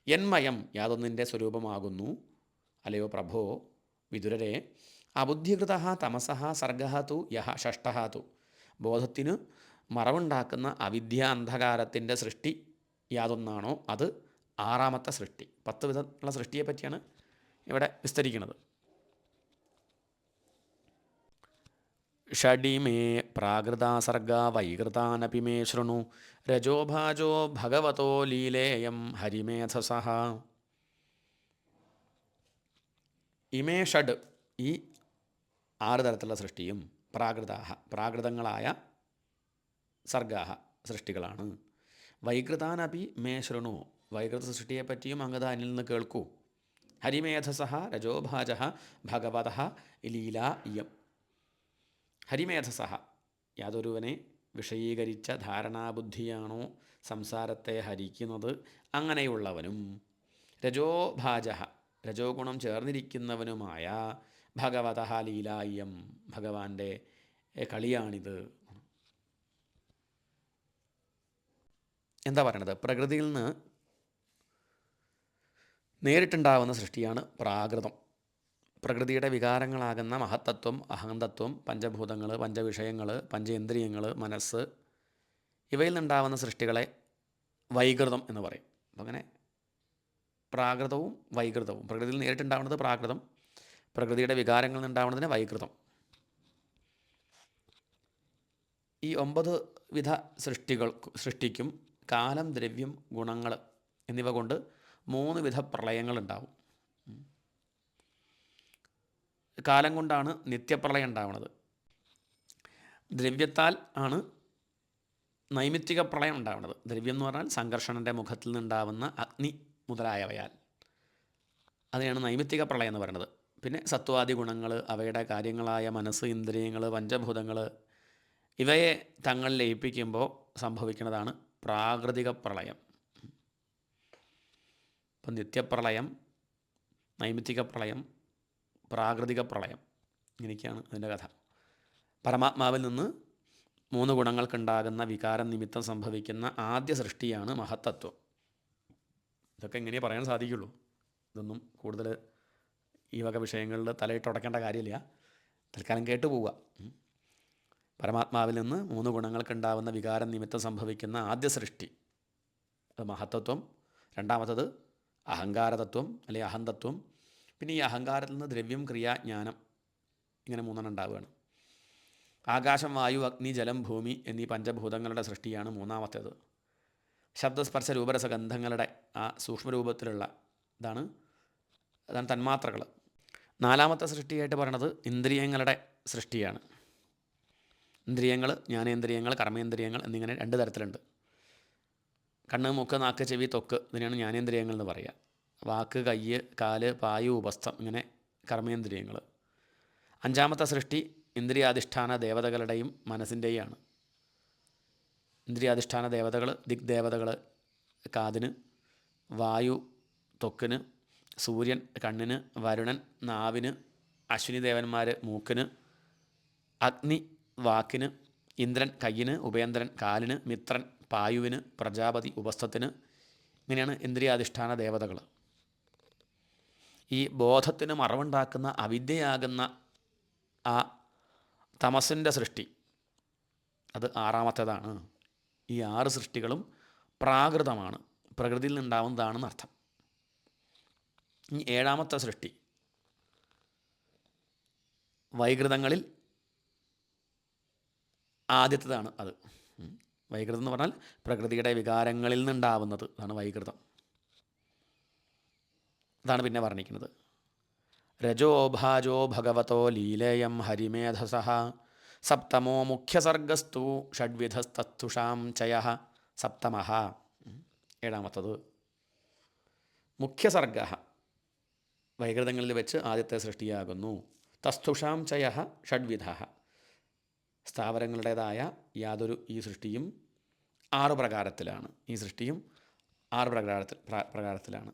യന്മയം യാതൊന്നിൻ്റെ സ്വരൂപമാകുന്നു അല്ലയോ പ്രഭോ വിതുരരെ. അബുദ്ധികൃത തമസഃ സർഗഃ തു യഹ ഷഷ്ഠഃ തു. ബോധത്തിന് മറവുണ്ടാക്കുന്ന അവിദ്യ അന്ധകാരത്തിൻ്റെ സൃഷ്ടി യാതൊന്നാണോ അത് ആറാമത്തെ സൃഷ്ടി. 10 വിധമുള്ള സൃഷ്ടിയെ പറ്റിയാണ് ഇവിടെ വിസ്തരിക്കുന്നത്. ഷഡിമേ പ്രാകൃതാസർഗ വൈകൃതാനപി മേ ശൃണു. രജോഭാജോ ഭഗവതോ ലീലേയം ഹരിമേധസഃ. ഇമേ ഷഡ്, ഈ 6 തരത്തിലുള്ള സൃഷ്ടിയും പ്രാകൃതങ്ങളായ സർഗാഹ സൃഷ്ടികളാണ്. വൈകൃതാനപി മേ ശൃണു, വൈകൃത സൃഷ്ടിയെപ്പറ്റിയും അങ്ങത അനിൽ നിന്ന് കേൾക്കൂ. ഹരിമേധസഃ രജോഭാജ ഭഗവതഃ ലീലാ ഇയം. ഹരിമേധസഃ, യാതൊരുവനെ വിഷയീകരിച്ച ധാരണാബുദ്ധിയാണോ സംസാരത്തെ ഹരിക്കുന്നത് അങ്ങനെയുള്ളവനും. രജോഭാജ, രജോ ഗുണം ചേർന്നിരിക്കുന്നവനുമായ ഭഗവതഃ ലീലായം, ഭഗവാന്റെ കളിയാണിത്. എന്താ പറയണത്? പ്രകൃതിയിൽ നിന്ന് നേരിട്ടുണ്ടാകുന്ന സൃഷ്ടിയാണ് പ്രാകൃതം. പ്രകൃതിയുടെ വികാരങ്ങളാകുന്ന മഹത്തത്വം, അഹന്തത്വം, പഞ്ചഭൂതങ്ങൾ, പഞ്ചവിഷയങ്ങൾ, പഞ്ചേന്ദ്രിയങ്ങൾ, മനസ്സ്, ഇവയിൽ നിന്നുണ്ടാകുന്ന സൃഷ്ടികളെ വൈകൃതം എന്ന് പറയും. അപ്പം അങ്ങനെ പ്രാകൃതവും വൈകൃതവും, പ്രകൃതിയിൽ നേരിട്ടുണ്ടാവുന്നത് പ്രാകൃതം, പ്രകൃതിയുടെ വികാരങ്ങളിൽ നിന്നുണ്ടാവുന്നതിന് വൈകൃതം. ഈ 9 വിധ സൃഷ്ടിക്കും കാലം, ദ്രവ്യം, ഗുണങ്ങൾ എന്നിവ കൊണ്ട് 3 വിധ പ്രളയങ്ങളുണ്ടാവും. കാലം കൊണ്ടാണ് നിത്യപ്രളയം ഉണ്ടാവുന്നത്. ദ്രവ്യത്താൽ ആണ് നൈമിത്തിക പ്രളയം ഉണ്ടാവുന്നത്. ദ്രവ്യം എന്ന് പറഞ്ഞാൽ സംഘർഷണൻ്റെ മുഖത്തിൽ നിന്നുണ്ടാവുന്ന അഗ്നി മുതലായവയാൽ, അതിനാണ് നൈമിത്തിക പ്രളയം എന്ന് പറയുന്നത്. പിന്നെ സത്വാദി ഗുണങ്ങൾ, അവയുടെ കാര്യങ്ങളായ മനസ്സ്, ഇന്ദ്രിയങ്ങൾ, പഞ്ചഭൂതങ്ങൾ, ഇവയെ തങ്ങൾ ലയിപ്പിക്കുമ്പോൾ സംഭവിക്കുന്നതാണ് പ്രാകൃതിക പ്രളയം. ഇപ്പം നിത്യപ്രളയം, നൈമിത്തിക പ്രളയം, പ്രാകൃതിക പ്രളയം, ഇങ്ങനെയൊക്കെയാണ് അതിൻ്റെ കഥ. പരമാത്മാവിൽ നിന്ന് 3 ഗുണങ്ങൾക്കുണ്ടാകുന്ന വികാരം നിമിത്തം സംഭവിക്കുന്ന ആദ്യ സൃഷ്ടിയാണ് മഹത്തത്വം. ഇതൊക്കെ എങ്ങനെയേ പറയാൻ സാധിക്കുള്ളൂ. ഇതൊന്നും കൂടുതൽ ഈ വക വിഷയങ്ങളിൽ തലയിട്ടുടക്കേണ്ട കാര്യമില്ല. തൽക്കാലം കേട്ടു പോവുക. പരമാത്മാവിൽ നിന്ന് 3 ഗുണങ്ങൾക്കുണ്ടാകുന്ന വികാരം നിമിത്തം സംഭവിക്കുന്ന ആദ്യ സൃഷ്ടി അത് മഹത്തത്വം. രണ്ടാമത്തത് അഹങ്കാരതത്വം അല്ലെങ്കിൽ അഹന്തത്വം. പിന്നെ ഈ അഹങ്കാരത്തിൽ നിന്ന് ദ്രവ്യം, ക്രിയ, ജ്ഞാനം, ഇങ്ങനെ 3 ഉണ്ടാവുകയാണ്. ആകാശം, വായു, അഗ്നി, ജലം, ഭൂമി എന്നീ പഞ്ചഭൂതങ്ങളുടെ സൃഷ്ടിയാണ് മൂന്നാമത്തേത്. ശബ്ദസ്പർശ രൂപരസഗന്ധങ്ങളുടെ ആ സൂക്ഷ്മരൂപത്തിലുള്ള അതാണ് തന്മാത്രകൾ. നാലാമത്തെ സൃഷ്ടിയായിട്ട് പറയണത് ഇന്ദ്രിയങ്ങളുടെ സൃഷ്ടിയാണ്. ഇന്ദ്രിയങ്ങൾ, ജ്ഞാനേന്ദ്രിയങ്ങൾ, കർമ്മേന്ദ്രിയങ്ങൾ എന്നിങ്ങനെ 2 തരത്തിലുണ്ട്. കണ്ണ്, മൂക്ക്, നാക്ക്, ചെവി, ത്വക്ക്, ഇതിനാണ് ജ്ഞാനേന്ദ്രിയങ്ങൾ എന്ന് പറയുക. വാക്ക്, കയ്യ്, കാല്, പായു, ഉപസ്ഥം, ഇങ്ങനെ കർമ്മേന്ദ്രിയങ്ങൾ. അഞ്ചാമത്തെ സൃഷ്ടി ഇന്ദ്രിയാധിഷ്ഠാന ദേവതകളുടെയും മനസ്സിൻ്റെയാണ്. ഇന്ദ്രിയാധിഷ്ഠാന ദേവതകൾ, ദിഗ്ദേവതകൾ കാതിന്, വായു ത്വക്കിന്, സൂര്യൻ കണ്ണിന്, വരുണൻ നാവിന്, അശ്വിനി ദേവന്മാർ മൂക്കിന്, അഗ്നി വാക്കിന്, ഇന്ദ്രൻ കയ്യിന്, ഉപേന്ദ്രൻ കാലിന്, മിത്രൻ പായുവിന്, പ്രജാപതി ഉപസ്ഥത്തിന്, ഇങ്ങനെയാണ് ഇന്ദ്രിയാധിഷ്ഠാന ദേവതകൾ. ഈ ബോധത്തിന് മറവുണ്ടാക്കുന്ന അവിദ്യയാകുന്ന ആ തമസിൻ്റെ സൃഷ്ടി, അത് ആറാമത്തേതാണ്. ഈ 6 സൃഷ്ടികളും പ്രാകൃതമാണ്, പ്രകൃതിയിൽ നിന്നുണ്ടാവുന്നതാണെന്ന് അർത്ഥം. ഇനി 7ാമത്തെ സൃഷ്ടി വൈകൃതങ്ങളിൽ ആദ്യത്തേതാണ്. അത് വൈകൃതം എന്ന് പറഞ്ഞാൽ പ്രകൃതിയുടെ വികാരങ്ങളിൽ നിന്നുണ്ടാവുന്നത്, അതാണ് വൈകൃതം. അതാണ് പിന്നെ വർണ്ണിക്കുന്നത്. രജോഭാജോ ഭഗവതോ ലീലേയം ഹരിമേധസഃ സപ്തമോ മുഖ്യസർഗസ്തു ഷഡ്വിധസ്തത്തുഷാം ചയഃ സപ്തമഃ. 7ാമത്തത് മുഖ്യസർഗ, വൈകൃതങ്ങളിൽ വെച്ച് ആദ്യത്തെ സൃഷ്ടിയാകുന്നു. തസ്തുഷാം ചയഃ ഷഡ്വിധ, സ്ഥാവരങ്ങളുടേതായ യാതൊരു ഈ സൃഷ്ടിയും 6 പ്രകാരത്തിലാണ്. ഈ സൃഷ്ടിയും 6 പ്രകാരത്തിലാണ്.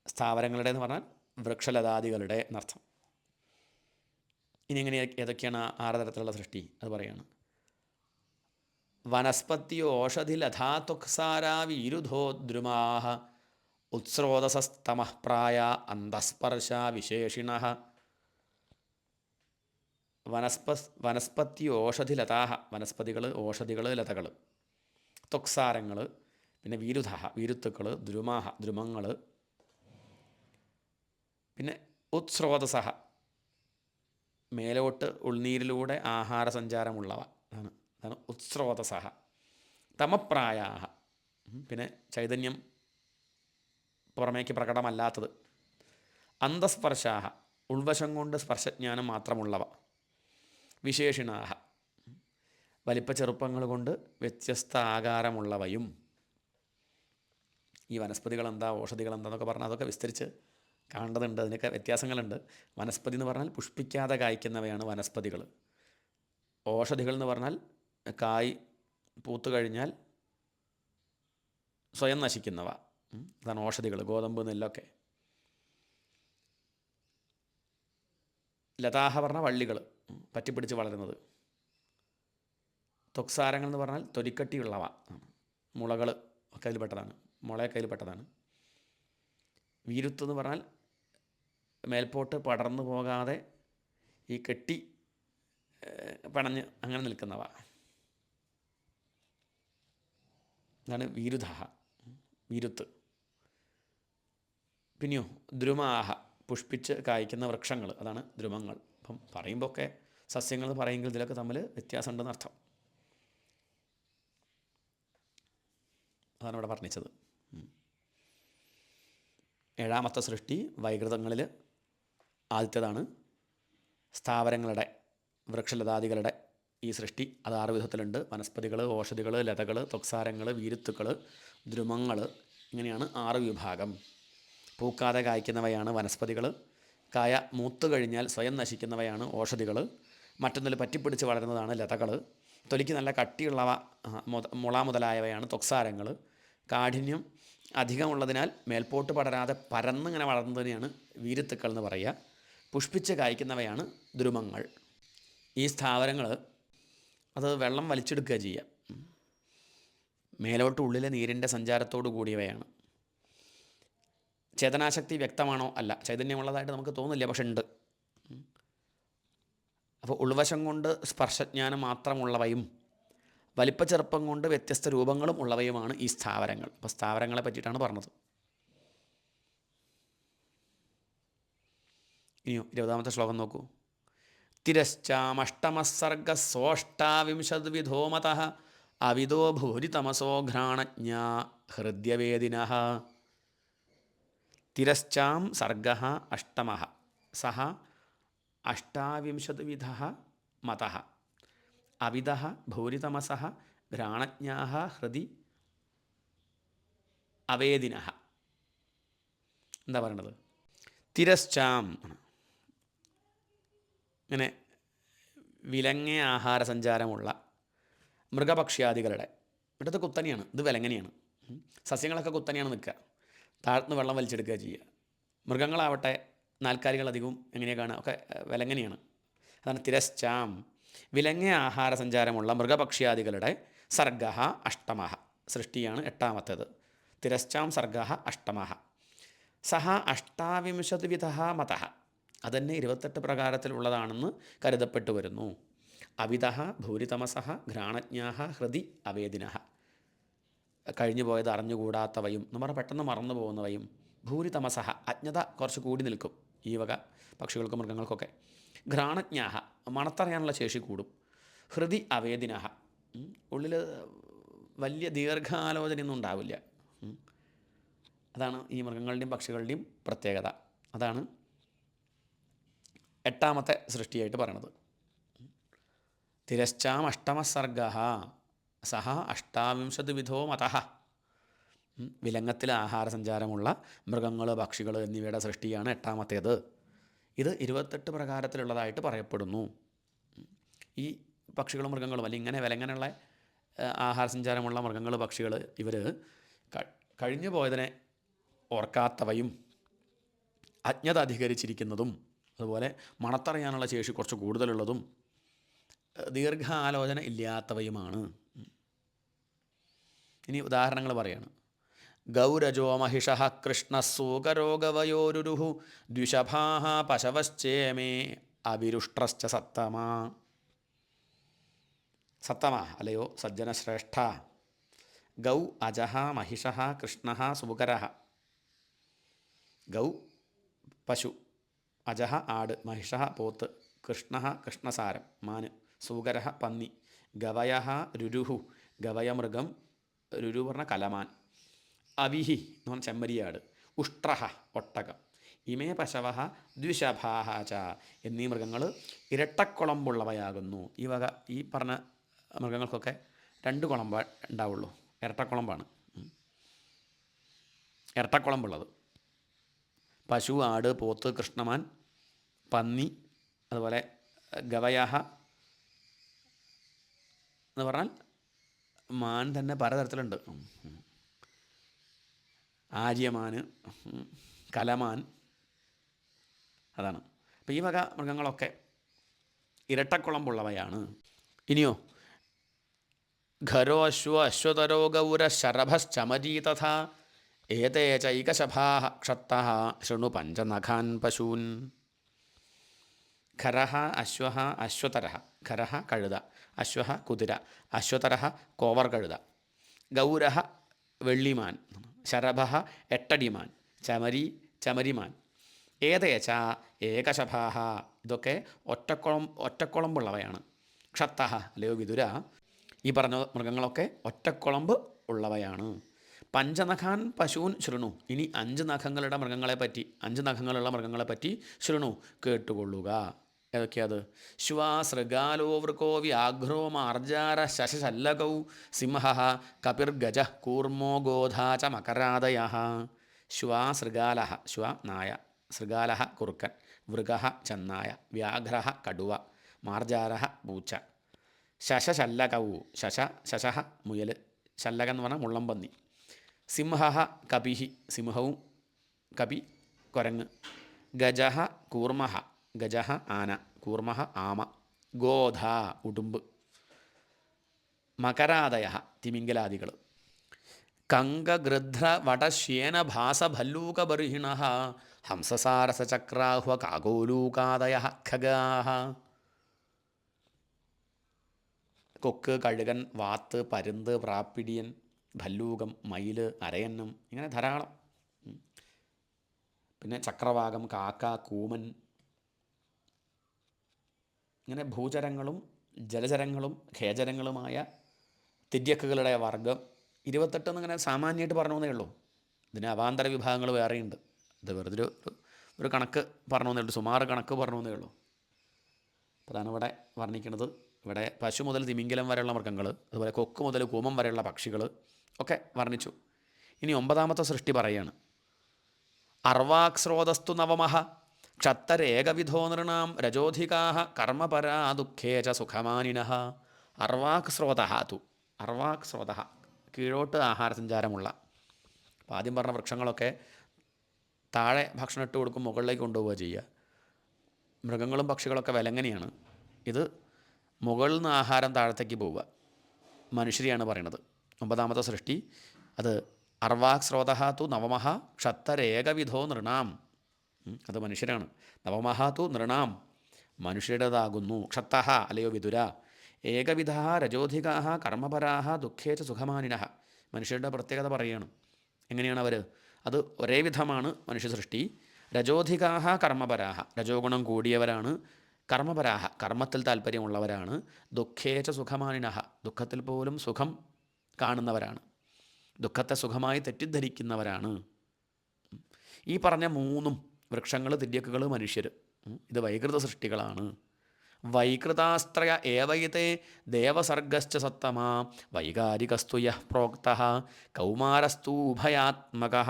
സ്ഥാവരങ്ങളുടെ എന്ന് പറഞ്ഞാൽ വൃക്ഷലതാദികളുടെ എന്നർത്ഥം. ഇനി എങ്ങനെ ഏതൊക്കെയാണ് 6 തരത്തിലുള്ള സൃഷ്ടി അത് പറയാണ്. വനസ്പത്യോ ഓഷധി ലഥാത്വക്സാരാ വീരുധോദ്രുമാഃ ഉത്സ്രോതസസ്തമഃ പ്രായ അന്തസ്പർശ വിശേഷിണഃ. വനസ്പതി ഓഷധി ലതാഹ, വനസ്പതികൾ, ഓഷധികൾ, ലതകൾ. ത്വക്സാരങ്ങൾ, പിന്നെ വീരുധ, വീരുത്തുക്കൾ. ദ്രുമാഹ, ദ്രുമങ്ങൾ. പിന്നെ ഉത്സ്രോതസഹ, മേലോട്ട് ഉൾനീരിലൂടെ ആഹാരസഞ്ചാരമുള്ളവ, അതാണ് ഉത്സ്രോതസഹ. തമപ്രായാഹ, പിന്നെ ചൈതന്യം പുറമേക്ക് പ്രകടമല്ലാത്തത്. അന്തസ്പർശാഹ, ഉൾവശം കൊണ്ട് സ്പർശജ്ഞാനം മാത്രമുള്ളവ. വിശേഷിണാഹ, വലിപ്പ ചെറുപ്പങ്ങൾ കൊണ്ട് വ്യത്യസ്ത ആകാരമുള്ളവയും. ഈ വനസ്പതികൾ എന്താ, ഓഷധികൾ എന്താന്നൊക്കെ പറഞ്ഞാൽ അതൊക്കെ വിസ്തരിച്ച് കാണേണ്ടതുണ്ട്. അതിനൊക്കെ വ്യത്യാസങ്ങളുണ്ട്. വനസ്പതി എന്ന് പറഞ്ഞാൽ പുഷ്പിക്കാതെ കായ്ക്കുന്നവയാണ് വനസ്പതികൾ. ഓഷധികൾ എന്ന് പറഞ്ഞാൽ കായ് പൂത്തു കഴിഞ്ഞാൽ സ്വയം നശിക്കുന്നവ, അതാണ് ഓഷധികൾ. ഗോതമ്പ്, നെല്ലൊക്കെ. ലതാഹ പറഞ്ഞാൽ വള്ളികൾ, പറ്റിപ്പിടിച്ച് വളരുന്നത്. ത്വക്സാരങ്ങൾ എന്ന് പറഞ്ഞാൽ തൊലിക്കട്ടിയുള്ളവ, മുളകൾ ഒക്കെ അതിൽപ്പെട്ടതാണ്, മുളയൊക്കെ അതിൽപ്പെട്ടതാണ്. വീരുത്ത് എന്ന് പറഞ്ഞാൽ മേൽപോട്ട് പടർന്നു പോകാതെ ഈ കെട്ടി പണഞ്ഞ് അങ്ങനെ നിൽക്കുന്നവ, അതാണ് വീരുധ, വീരുത്ത്. പിന്നെയോ ദ്രുമാഹ, പുഷ്പിച്ച് കായ്ക്കുന്ന വൃക്ഷങ്ങൾ, അതാണ് ദ്രുമങ്ങൾ. അപ്പം പറയുമ്പോൾ ഒക്കെ സസ്യങ്ങൾ പറയുമെങ്കിൽ ഇതിലൊക്കെ തമ്മിൽ വ്യത്യാസമുണ്ടെന്ന് അർത്ഥം. അതാണ് ഇവിടെ വർണ്ണിച്ചത്. 7ാമത്തെ സൃഷ്ടി വൈകൃതങ്ങളിൽ ആദ്യത്തേതാണ്. സ്ഥാവരങ്ങളുടെ, വൃക്ഷലതാദികളുടെ ഈ സൃഷ്ടി അത് 6 വിധത്തിലുണ്ട്. വനസ്പതികൾ, ഓഷധികൾ, ലതകൾ, ത്വക്സാരങ്ങൾ, വീരുത്തുക്കൾ, ദ്രുമങ്ങൾ, ഇങ്ങനെയാണ് 6 വിഭാഗം. പൂക്കാതെ കായ്ക്കുന്നവയാണ് വനസ്പതികൾ. കായ മൂത്തു കഴിഞ്ഞാൽ സ്വയം നശിക്കുന്നവയാണ് ഓഷധികൾ. മറ്റൊന്നിൽ പറ്റിപ്പിടിച്ച് വളരുന്നതാണ് ലതകൾ. തൊലിക്ക് നല്ല കട്ടിയുള്ളവ, മുള മുതലായവയാണ് ത്വക്സാരങ്ങൾ. കാഠിന്യം അധികമുള്ളതിനാൽ മേൽപോട്ട് പടരാതെ പരന്നിങ്ങനെ വളർന്നതിനെയാണ് വീരുത്തുക്കൾ എന്ന് പറയുക. പുഷ്പിച്ച് കായ്ക്കുന്നവയാണ് ദ്രുമങ്ങൾ. ഈ സ്ഥാവരങ്ങൾ അത് വെള്ളം വലിച്ചെടുക്കുക ചെയ്യുക. മേലോട്ട് ഉള്ളിലെ നീരിൻ്റെ സഞ്ചാരത്തോടു കൂടിയവയാണ്. ചേതനാശക്തി വ്യക്തമാണോ? അല്ല, ചൈതന്യമുള്ളതായിട്ട് നമുക്ക് തോന്നില്ല, പക്ഷെ ഉണ്ട്. അപ്പോൾ ഉൾവശം കൊണ്ട് സ്പർശജ്ഞാനം മാത്രമുള്ളവയും വലിപ്പച്ചെറുപ്പം കൊണ്ട് വ്യത്യസ്ത രൂപങ്ങളും ഉള്ളവയുമാണ് ഈ സ്ഥാവരങ്ങൾ. അപ്പോൾ സ്ഥാവരങ്ങളെ പറ്റിയിട്ടാണ് പറഞ്ഞത്. ഇനിയോ 20ാമത്തെ ശ്ലോകം നോക്കൂ. തിരശ്ചാമഷ്ടമസർഗസോഷ്ടാവിംശദ്വിധോ മതഃ അവിദോ ഭൂരി തമസോ ഘ്രാണജ്ഞാ ഹൃദ്യവേദിനഃ. തിരശ്ചാം സർഗഃ അഷ്ടമഃ സഹ അഷ്ടാവിംശദ്വിധഃ മതഃ അവിദഃ ഭൂരിതമസഃ ഘ്രാണജ്ഞാഃ ഹൃദി അവേദിനഃ. എന്താ പറയണത്? തിരശ്ചാം, ഇങ്ങനെ വിലങ്ങിയ ആഹാര സഞ്ചാരമുള്ള മൃഗപക്ഷ്യാദികളുടെ, ഇവിടുത്തെ കുത്തനെയാണ്, ഇത് വിലങ്ങനെയാണ്. സസ്യങ്ങളൊക്കെ കുത്തനെയാണ് നിൽക്കുക, താഴ്ന്ന് വെള്ളം വലിച്ചെടുക്കുക ചെയ്യുക. മൃഗങ്ങളാവട്ടെ, നാൽക്കാലികളധികവും എങ്ങനെയൊക്കെയാണ്, ഒക്കെ വിലങ്ങനെയാണ്. അതാണ് തിരശ്ചാം, വിലങ്ങിയ ആഹാര സഞ്ചാരമുള്ള മൃഗപക്ഷ്യാദികളുടെ. സർഗഃ അഷ്ടമഃ, സൃഷ്ടിയാണ് 8ാമത്തേത്. തിരശ്ചാം സർഗഃ അഷ്ടമഃ, സഹ അഷ്ടാവിംശതിവിധ മതഃ, അതന്നെ 28 പ്രകാരത്തിലുള്ളതാണെന്ന് കരുതപ്പെട്ടു വരുന്നു. അവിതഃ ഭൂരിതമസഃ ഘ്രാണജ്ഞാഃ ഹൃദി അവേദിനഃ, കഴിഞ്ഞു പോയത് അറിഞ്ഞുകൂടാത്തവയും എന്ന് പറഞ്ഞാൽ പെട്ടെന്ന് മറന്നു പോകുന്നവയും. ഭൂരിതമസഃ, അജ്ഞത കുറച്ച് കൂടി നിൽക്കും ഈ വക പക്ഷികൾക്കും മൃഗങ്ങൾക്കൊക്കെ. ഘ്രാണജ്ഞാഃ, മണത്തറിയാനുള്ള ശേഷി കൂടും. ഹൃദി അവേദിനഃ, ഉള്ളിൽ വലിയ ദീർഘാലോചനയൊന്നും ഉണ്ടാവില്ല. അതാണ് ഈ മൃഗങ്ങളുടെയും പക്ഷികളുടെയും പ്രത്യേകത. അതാണ് 8ാമത്തെ സൃഷ്ടിയായിട്ട് പറയണത്. തിരശ്ചാം അഷ്ടമസർഗഃ സഹ അഷ്ടാവിംശതിവിധോ മതഃ. വിലങ്ങത്തിൽ ആഹാരസഞ്ചാരമുള്ള മൃഗങ്ങൾ, പക്ഷികൾ എന്നിവയുടെ സൃഷ്ടിയാണ് 8ാമത്തേത്. ഇത് 28 പ്രകാരത്തിലുള്ളതായിട്ട് പറയപ്പെടുന്നു. ഈ പക്ഷികളും മൃഗങ്ങളും അല്ലെങ്കിൽ ഇങ്ങനെ വിലങ്ങനുള്ള ആഹാരസഞ്ചാരമുള്ള മൃഗങ്ങൾ, പക്ഷികൾ ഇവർ കഴിഞ്ഞു പോയതിനെ ഓർക്കാത്തവയും അജ്ഞത അധികരിച്ചിരിക്കുന്നതും അതുപോലെ മണത്തറിയാനുള്ള ശേഷി കുറച്ച് കൂടുതലുള്ളതും ദീർഘാലോചന ഇല്ലാത്തവയുമാണ്. ഇനി ഉദാഹരണങ്ങൾ പറയാണ്. ഗൗരജോ മഹിഷഃ കൃഷ്ണസൂകരോഗവയോരുരുഹു ദ്വിഷഭാഃ പശവശ്ചേമേ അവിരുഷ്ട്രശ്ച സത്തമാ. സത്തമാ അല്ലയോ സജ്ജനശ്രേഷ്ഠ. ഗൗ അജഃ മഹിഷഃ കൃഷ്ണഃ സൂകരഃ. ഗൗ പശു, അജഃ ആട്, മഹിഷഃ പോത്ത്, കൃഷ്ണഃ കൃഷ്ണസാരം മാന്, സൂകരഃ പന്നി, ഗവയഃ രുരുഹു ഗവയമൃഗം, രുരു പറഞ്ഞ കലമാൻ, അവിഹി എന്ന് പറഞ്ഞാൽ ചെമ്മരിയാട്, ഉഷ്ട്രഹ ഒട്ടകം, ഇമേ പശവഃ ദ്വിശഭാഃ ച എന്നീ മൃഗങ്ങൾ ഇരട്ടക്കുളമ്പുള്ളവയാകുന്നു. ഈ വക ഈ പറഞ്ഞ മൃഗങ്ങൾക്കൊക്കെ 2 കുളമ്പ് ഉണ്ടാവുള്ളൂ. ഇരട്ടക്കുളമ്പാണ് ഇരട്ടക്കുളമ്പുള്ളത്. പശു, ആട്, പോത്ത്, കൃഷ്ണമാൻ, പന്നി, അതുപോലെ ഗവയഹ എന്ന് പറഞ്ഞാൽ മാൻ തന്നെ പലതരത്തിലുണ്ട്. ആര്യമാൻ, കലമാൻ, അതാണ്. അപ്പോൾ ഈ വക മൃഗങ്ങളൊക്കെ ഇരട്ടക്കുളമ്പുള്ളവയാണ്. ഇനിയോ ഖരോ അശ്വ അശ്വതരോ ഗൗര ശരഭശ്ചമരീ തഥാ ഏതേ ചൈകശഭാഃ ക്ഷത്തഃ ശൃണു പഞ്ചനഖാൻ പശൂൻ. ഖരഃ അശ്വഃ അശ്വതരഃ, ഖരഃ കഴുത, അശ്വഃ കുതിര, അശ്വതരഃ കോവർ കഴുത, ഗൗരഃ വെള്ളിമാൻ, ശരഭഃ എട്ടടിമാൻ, ചമരി ചമരിമാൻ, ഏതേച്ച ഏകശഭാഃ ഇതൊക്കെ ഒറ്റക്കുളമ്പുള്ളവയാണ്. ക്ഷത്തഃ അല്ലയോ വിതുര, ഈ പറഞ്ഞ മൃഗങ്ങളൊക്കെ ഒറ്റക്കുളമ്പ് ഉള്ളവയാണ്. പഞ്ചനഖാൻ പശൂൻ ശൃണു, ഇനി 5 നഖങ്ങളുടെ മൃഗങ്ങളെപ്പറ്റി, 5 നഖങ്ങളുള്ള മൃഗങ്ങളെപ്പറ്റി ശൃണു കേട്ടുകൊള്ളുക. ഏതൊക്കെയത്? ശ്വാസൃഗാലോ വൃക്കോ വ്യാഘ്രോ മാർജാര ശശശല്ലകൗ സിംഹഃ കപിർഗജ കൂർമോ ഗോധാ ച മകരാദയഃ. ശ്വാസൃഗാലഃ, ശ്വ നായ, സൃഗാലഃ കുറുക്കൻ, വൃഗഃ ചെന്നായ, വ്യാഘ്രഃ കടുവ, മാർജാരഃ പൂച്ച, ശശശല്ലകൗ ശശഃ മുയൽ, ശല്ലകം എന്ന് പറഞ്ഞാൽ മുള്ളംപന്നി, സിംഹഃ കപിഹി സിംഹവും, കപി കുരങ്ങ്, ഗജഃ കൂർമഃ ഗജഃ ആന, കൂർമഃ ആമ, ഗോധ ഉടുമ്പ്, മകരാദയഃ തിമിംഗലാദികൾ, കങ്കഗൃധ്ര വടശ്യേന ഭാസഭല്ലൂകബർഹിണഃ ഹംസസാരസചക്രാഹ്വ കാകോലൂകാദയഃ ഖഗാഃ. കൊക്ക്, കഴുകൻ, വാത്ത്, പരുന്ത്, പ്രാപ്പിടിയൻ, ഭല്ലൂകം, മയിൽ, അരയന്നം, ഇങ്ങനെ ധാരാളം. പിന്നെ ചക്രവാകം, കാക്ക, കൂമൻ, ഇങ്ങനെ ഭൂചരങ്ങളും ജലചരങ്ങളും ഖേചരങ്ങളുമായ തിര്യക്കുകളുടെ വർഗം 28 എന്നിങ്ങനെ സാമാന്യമായിട്ട് പറഞ്ഞേ ഉള്ളൂ. ഇതിന് അവാന്തര വിഭാഗങ്ങൾ വേറെയുണ്ട്. ഇത് വെറുതെ ഒരു കണക്ക് പറഞ്ഞേ ഉള്ളൂ, സുമാറ് കണക്ക് പറഞ്ഞേ ഉള്ളൂ. അപ്പോൾ അതാണ് ഇവിടെ വർണ്ണിക്കുന്നത്. ഇവിടെ പശു മുതൽ തിമിംഗലം വരെയുള്ള മൃഗങ്ങൾ, അതുപോലെ കൊക്ക് മുതൽ കൂമം വരെയുള്ള പക്ഷികൾ ഒക്കെ വർണ്ണിച്ചു. ഇനി 9ാമത്തെ സൃഷ്ടി പറയുകയാണ്. അർവാക്സ്രോതസ്തു നവമഃ ക്ഷത്തരേകവിധോ നൃണാം രജോധികാഃ കർമ്മപരാ ദുഃഖേ ച സുഖമാനിനഃ. അർവാക് സ്രോതഃ തു, അർവാക് സ്രോതഃ കീഴോട്ട് ആഹാരസഞ്ചാരമുള്ള. അപ്പോൾ ആദ്യം പറഞ്ഞ വൃക്ഷങ്ങളൊക്കെ താഴെ ഭക്ഷണം ഇട്ട് കൊടുക്കും, മുകളിലേക്ക് കൊണ്ടുപോവുക ചെയ്യുക. മൃഗങ്ങളും പക്ഷികളൊക്കെ വിലങ്ങനെയാണ്. ഇത് മുകളിൽ നിന്ന് ആഹാരം താഴത്തേക്ക് പോവുക. മനുഷ്യരെയാണ് പറയണത്. 9ാമത്തെ സൃഷ്ടി അത് അർവാക് സ്രോതഃ തു നവമഃ ക്ഷത്തരേകവിധോ നൃണാം. അത് മനുഷ്യരാണ്. നവമഃ തു നൃണാം, മനുഷ്യരുടേതാകുന്നു. ക്ഷത്തഃ അല്ലയോ വിതുര. ഏകവിധ രജോധികാ കർമ്മപരാ ദുഃഖേ ച സുഖമാനിനഃ. മനുഷ്യരുടെ പ്രത്യേകത പറയുകയാണ്. എങ്ങനെയാണ് അവർ? അത് ഒരേ വിധമാണ് മനുഷ്യ സൃഷ്ടി. രജോധികാഹ കർമ്മപരാഹ, രജോ ഗുണം കൂടിയവരാണ്. കർമ്മപരാഹ, കർമ്മത്തിൽ താല്പര്യമുള്ളവരാണ്. ദുഃഖേച്ച സുഖമാനിനഹ, ദുഃഖത്തിൽ പോലും സുഖം കാണുന്നവരാണ്. ദുഃഖത്തെ സുഖമായി തെറ്റിദ്ധരിക്കുന്നവരാണ്. ഈ പറഞ്ഞ മൂന്നും, വൃക്ഷങ്ങൾ, തിര്യക്കുകൾ, മനുഷ്യർ, ഇത് വൈകൃത സൃഷ്ടികളാണ്. വൈകൃതാസ്ത്രയ ഏവയിതേ ദേവസർഗശ്ച സത്തമാ വൈകാരികസ്തു യഃ പ്രോക്തഃ കൗമാരസ്തു ഉഭയാത്മകഃ.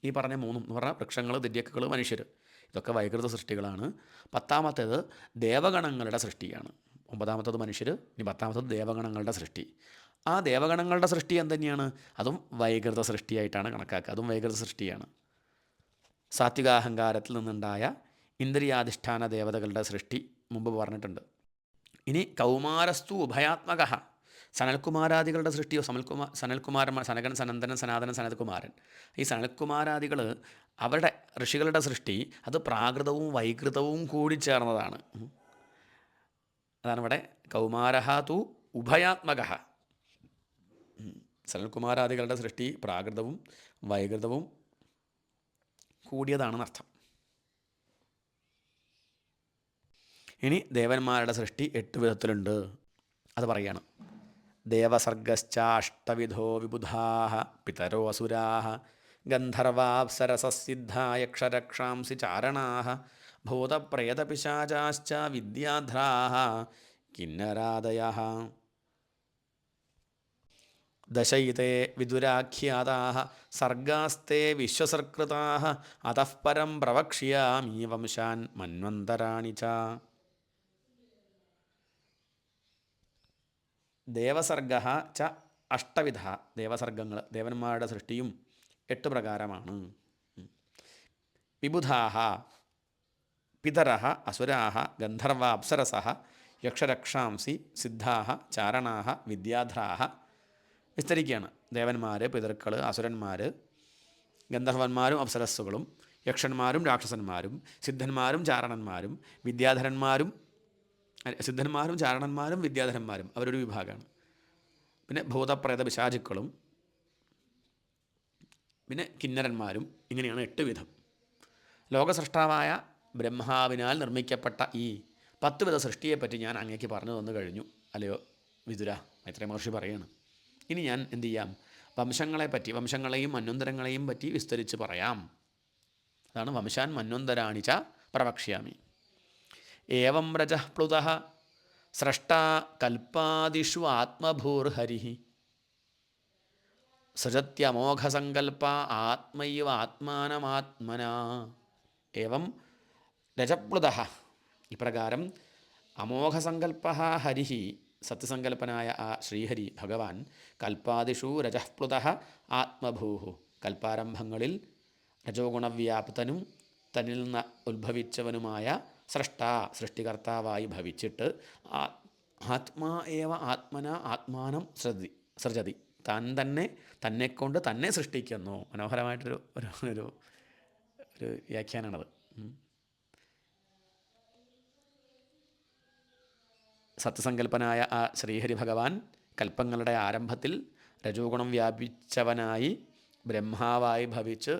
ഈ പറഞ്ഞ മൂന്നും എന്ന് പറഞ്ഞാൽ വൃക്ഷങ്ങൾ, ദിര്യക്കുകൾ, മനുഷ്യർ, ഇതൊക്കെ വൈകൃത സൃഷ്ടികളാണ്. പത്താമത്തേത് ദേവഗണങ്ങളുടെ സൃഷ്ടിയാണ്. ഒമ്പതാമത്തത് മനുഷ്യർ, ഇനി പത്താമത്തത് ദേവഗണങ്ങളുടെ സൃഷ്ടി. ആ ദേവഗണങ്ങളുടെ സൃഷ്ടി എന്തുതന്നെയാണ്? അതും വൈകൃത സൃഷ്ടിയായിട്ടാണ് കണക്കാക്കുക. അതും വൈകൃത സൃഷ്ടിയാണ്. സാത്വികാഹങ്കാരത്തിൽ നിന്നുണ്ടായ ഇന്ദ്രിയാധിഷ്ഠാന ദേവതകളുടെ സൃഷ്ടി മുമ്പ് പറഞ്ഞിട്ടുണ്ട്. ഇനി കൗമാരസ്തു ഉഭയാത്മക, സനൽകുമാരാദികളുടെ സൃഷ്ടിയോ. സനൽകുമാരന്മാർ, സനകൻ, സനന്ദനൻ, സനാതനൻ, സനൽകുമാരൻ, ഈ സനൽകുമാരാദികൾ, അവരുടെ ഋഷികളുടെ സൃഷ്ടി അത് പ്രാകൃതവും വൈകൃതവും കൂടി ചേർന്നതാണ്. അതാണ് ഇവിടെ കൗമാരഹ തു ഉഭയാത്മക. സനൽകുമാരാദികളുടെ സൃഷ്ടി പ്രാകൃതവും വൈകൃതവും കൂടിയതാണെന്നർത്ഥം. ഇനി ദേവന്മാരുടെ സൃഷ്ടി 8 വിധത്തിലുണ്ട്. അത് പറയാണ്. ദേവസർഗശ്ചാഷ്ടവിധോ വിബുധാഃ പിതരോ അസുരാഃ ഗന്ധർവാപ്സരസസിദ്ധാ യക്ഷരക്ഷാംസി ചാരണാഃ ഭൂതപ്രേതപിശാചാശ്ച വിദ്യാധ്രാഃ കിന്നരാദയഃ. ദശയിതേ വിദുരാഖ്യാതാഃ സർഗാസ്തേ വിശ്വസർകൃതാഃ അതഃ പരം പ്രവക്ഷ്യാമി വംശാൻ മന്വന്തരാണി ച. ദേവസർഗ ച അഷ്ടവിധ, ദേവസർഗങ്ങൾ, ദേവന്മാരുടെ സൃഷ്ടിയും 8 പ്രകാരമാണ്. വിബുധാഃ പിതരഃ അസുരാഃ ഗന്ധർവ അപ്സരസഃ യക്ഷരക്ഷാംസി സിദ്ധാഃ ചാരണാഃ വിദ്യാധ്രാഃ. വിസ്തരിക്കുകയാണ്. ദേവന്മാർ, പിതൃക്കൾ, അസുരന്മാർ, ഗന്ധർവന്മാരും അപ്സരസ്സുകളും, യക്ഷന്മാരും രാക്ഷസന്മാരും, സിദ്ധന്മാരും ചാരണന്മാരും, സിദ്ധന്മാരും ചാരണന്മാരും വിദ്യാധരന്മാരും അവരൊരു വിഭാഗമാണ്. പിന്നെ ഭൂതപ്രേത പിശാചുക്കളും, പിന്നെ കിന്നരന്മാരും. ഇങ്ങനെയാണ് 8 വിധം. ലോകസൃഷ്ടാവായ ബ്രഹ്മാവിനാൽ നിർമ്മിക്കപ്പെട്ട ഈ 10 വിധ സൃഷ്ടിയെപ്പറ്റി ഞാൻ അങ്ങേക്ക് പറഞ്ഞു തന്നു കഴിഞ്ഞു, അല്ലയോ വിതുര. മൈത്രേയ മഹർഷി പറയാണ്. ഇനി ഞാൻ എന്തു ചെയ്യാം? വംശങ്ങളെപ്പറ്റി, വംശങ്ങളെയും മന്വന്തരങ്ങളെയും പറ്റി വിസ്തരിച്ച് പറയാം. അതാണ് വംശാൻ മന്വന്തരാണി ച പ്രവക്ഷ്യാമി. ഏവം രജഃ പ്ലുതഃ സ്രഷ്ടാ കൽപ്പാദിഷു ആത്മഭൂർഹരിഃ സൃജത്യമോഘസങ്കൽപ്പ ആത്മൈവ ആത്മാനമാത്മനാ. ഏവം രജപ്ലുതഃ, ഇപ്രകാരം അമോഘസങ്കൽപ്പഃ ഹരിഃ, സത്യസങ്കൽപ്പനായ ആ ശ്രീഹരി ഭഗവാൻ, കൽപ്പാദിഷു രജഃപ്ലുതഃ ആത്മഭൂഃ, കൽപ്പാരംഭങ്ങളിൽ രജോ ഗുണവ്യാപ്തനും തന്നിൽ നിന്ന് ഉത്ഭവിച്ചവനുമായ സ്രഷ്ടാ, സൃഷ്ടികർത്താവായി ഭവിച്ചിട്ട് ആത്മാ ഏവ ആത്മന ആത്മാനം സൃജതി, താൻ തന്നെ തന്നെക്കൊണ്ട് തന്നെ സൃഷ്ടിക്കുന്നു. മനോഹരമായിട്ടൊരു ഒരു ഒരു ഒരു വ്യാഖ്യാനമാണത്. സത്യസങ്കല്പനായ ആ ശ്രീഹരി ഭഗവാൻ കൽപ്പങ്ങളുടെ ആരംഭത്തിൽ രജോ ഗുണം വ്യാപിച്ചവനായി ബ്രഹ്മാവായി ഭവിച്ച്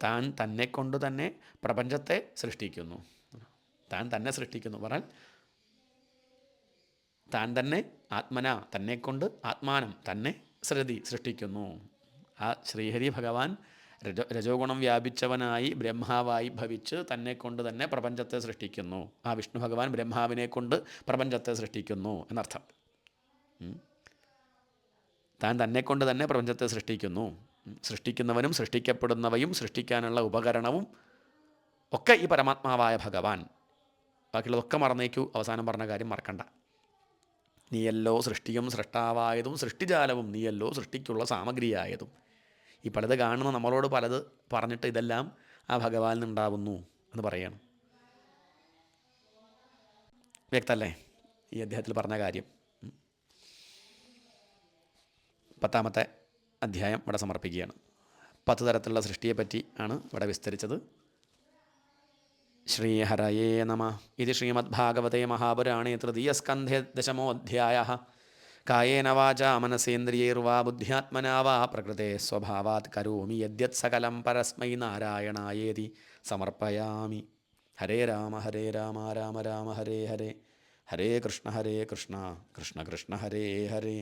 താൻ തന്നെക്കൊണ്ട് തന്നെ പ്രപഞ്ചത്തെ സൃഷ്ടിക്കുന്നു. താൻ തന്നെ സൃഷ്ടിക്കുന്നു പറഞ്ഞാൽ താൻ തന്നെ ആത്മന, തന്നെക്കൊണ്ട് ആത്മാനം, തന്നെ സൃഷ്ടിക്കുന്നു. ആ ശ്രീഹരി ഭഗവാൻ രജോ ഗുണം വ്യാപിച്ചവനായി ബ്രഹ്മാവായി ഭവിച്ച് തന്നെക്കൊണ്ട് തന്നെ പ്രപഞ്ചത്തെ സൃഷ്ടിക്കുന്നു. ആ വിഷ്ണു ഭഗവാൻ ബ്രഹ്മാവിനെ കൊണ്ട് പ്രപഞ്ചത്തെ സൃഷ്ടിക്കുന്നു എന്നർത്ഥം. താൻ തന്നെക്കൊണ്ട് തന്നെ പ്രപഞ്ചത്തെ സൃഷ്ടിക്കുന്നു. സൃഷ്ടിക്കുന്നവനും സൃഷ്ടിക്കപ്പെടുന്നവയും സൃഷ്ടിക്കാനുള്ള ഉപകരണവും ഒക്കെ ഈ പരമാത്മാവായ ഭഗവാൻ. ബാക്കിയുള്ളതൊക്കെ മറന്നേക്കൂ, അവസാനം പറഞ്ഞ കാര്യം മറക്കണ്ട. നീയല്ലോ സൃഷ്ടിയും സൃഷ്ടാവായതും സൃഷ്ടിജാലവും നീയല്ലോ സൃഷ്ടിക്കുള്ള സാമഗ്രിയായതും. ഈ പലത് കാണുന്ന നമ്മളോട് പലത് പറഞ്ഞിട്ട് ഇതെല്ലാം ആ ഭഗവാനിൽ നിന്നുണ്ടാവുന്നു എന്ന് പറയണം. വ്യക്തമല്ലേ ഈ അധ്യായത്തിൽ പറഞ്ഞ കാര്യം? 10ാമത്തെ അധ്യായം ഇവിടെ സമർപ്പിക്കുകയാണ്. 10 തരത്തിലുള്ള സൃഷ്ടിയെപ്പറ്റി ആണ് ഇവിടെ വിസ്തരിച്ചത്. ശ്രീഹരയേ നമ. ഇത് ശ്രീമദ്ഭാഗവതേ മഹാപുരാണേ തൃതീയസ്കന്ധേ 10മോऽധ്യായः. കായേന വാചാ മനസേന്ദ്രിയൈർവാ ബുദ്ധ്യാത്മനാ വാ പ്രകൃതേ സ്വഭാവാത് കരോമി യദ്യത് സകലം പരസ്മൈ നാരായണായേതി സമർപ്പയാമി. ഹരേ രാമ രാമ രാമ ഹരേ ഹരേ, ഹരേ കൃഷ്ണ കൃഷ്ണ കൃഷ്ണ ഹരേ ഹരേ.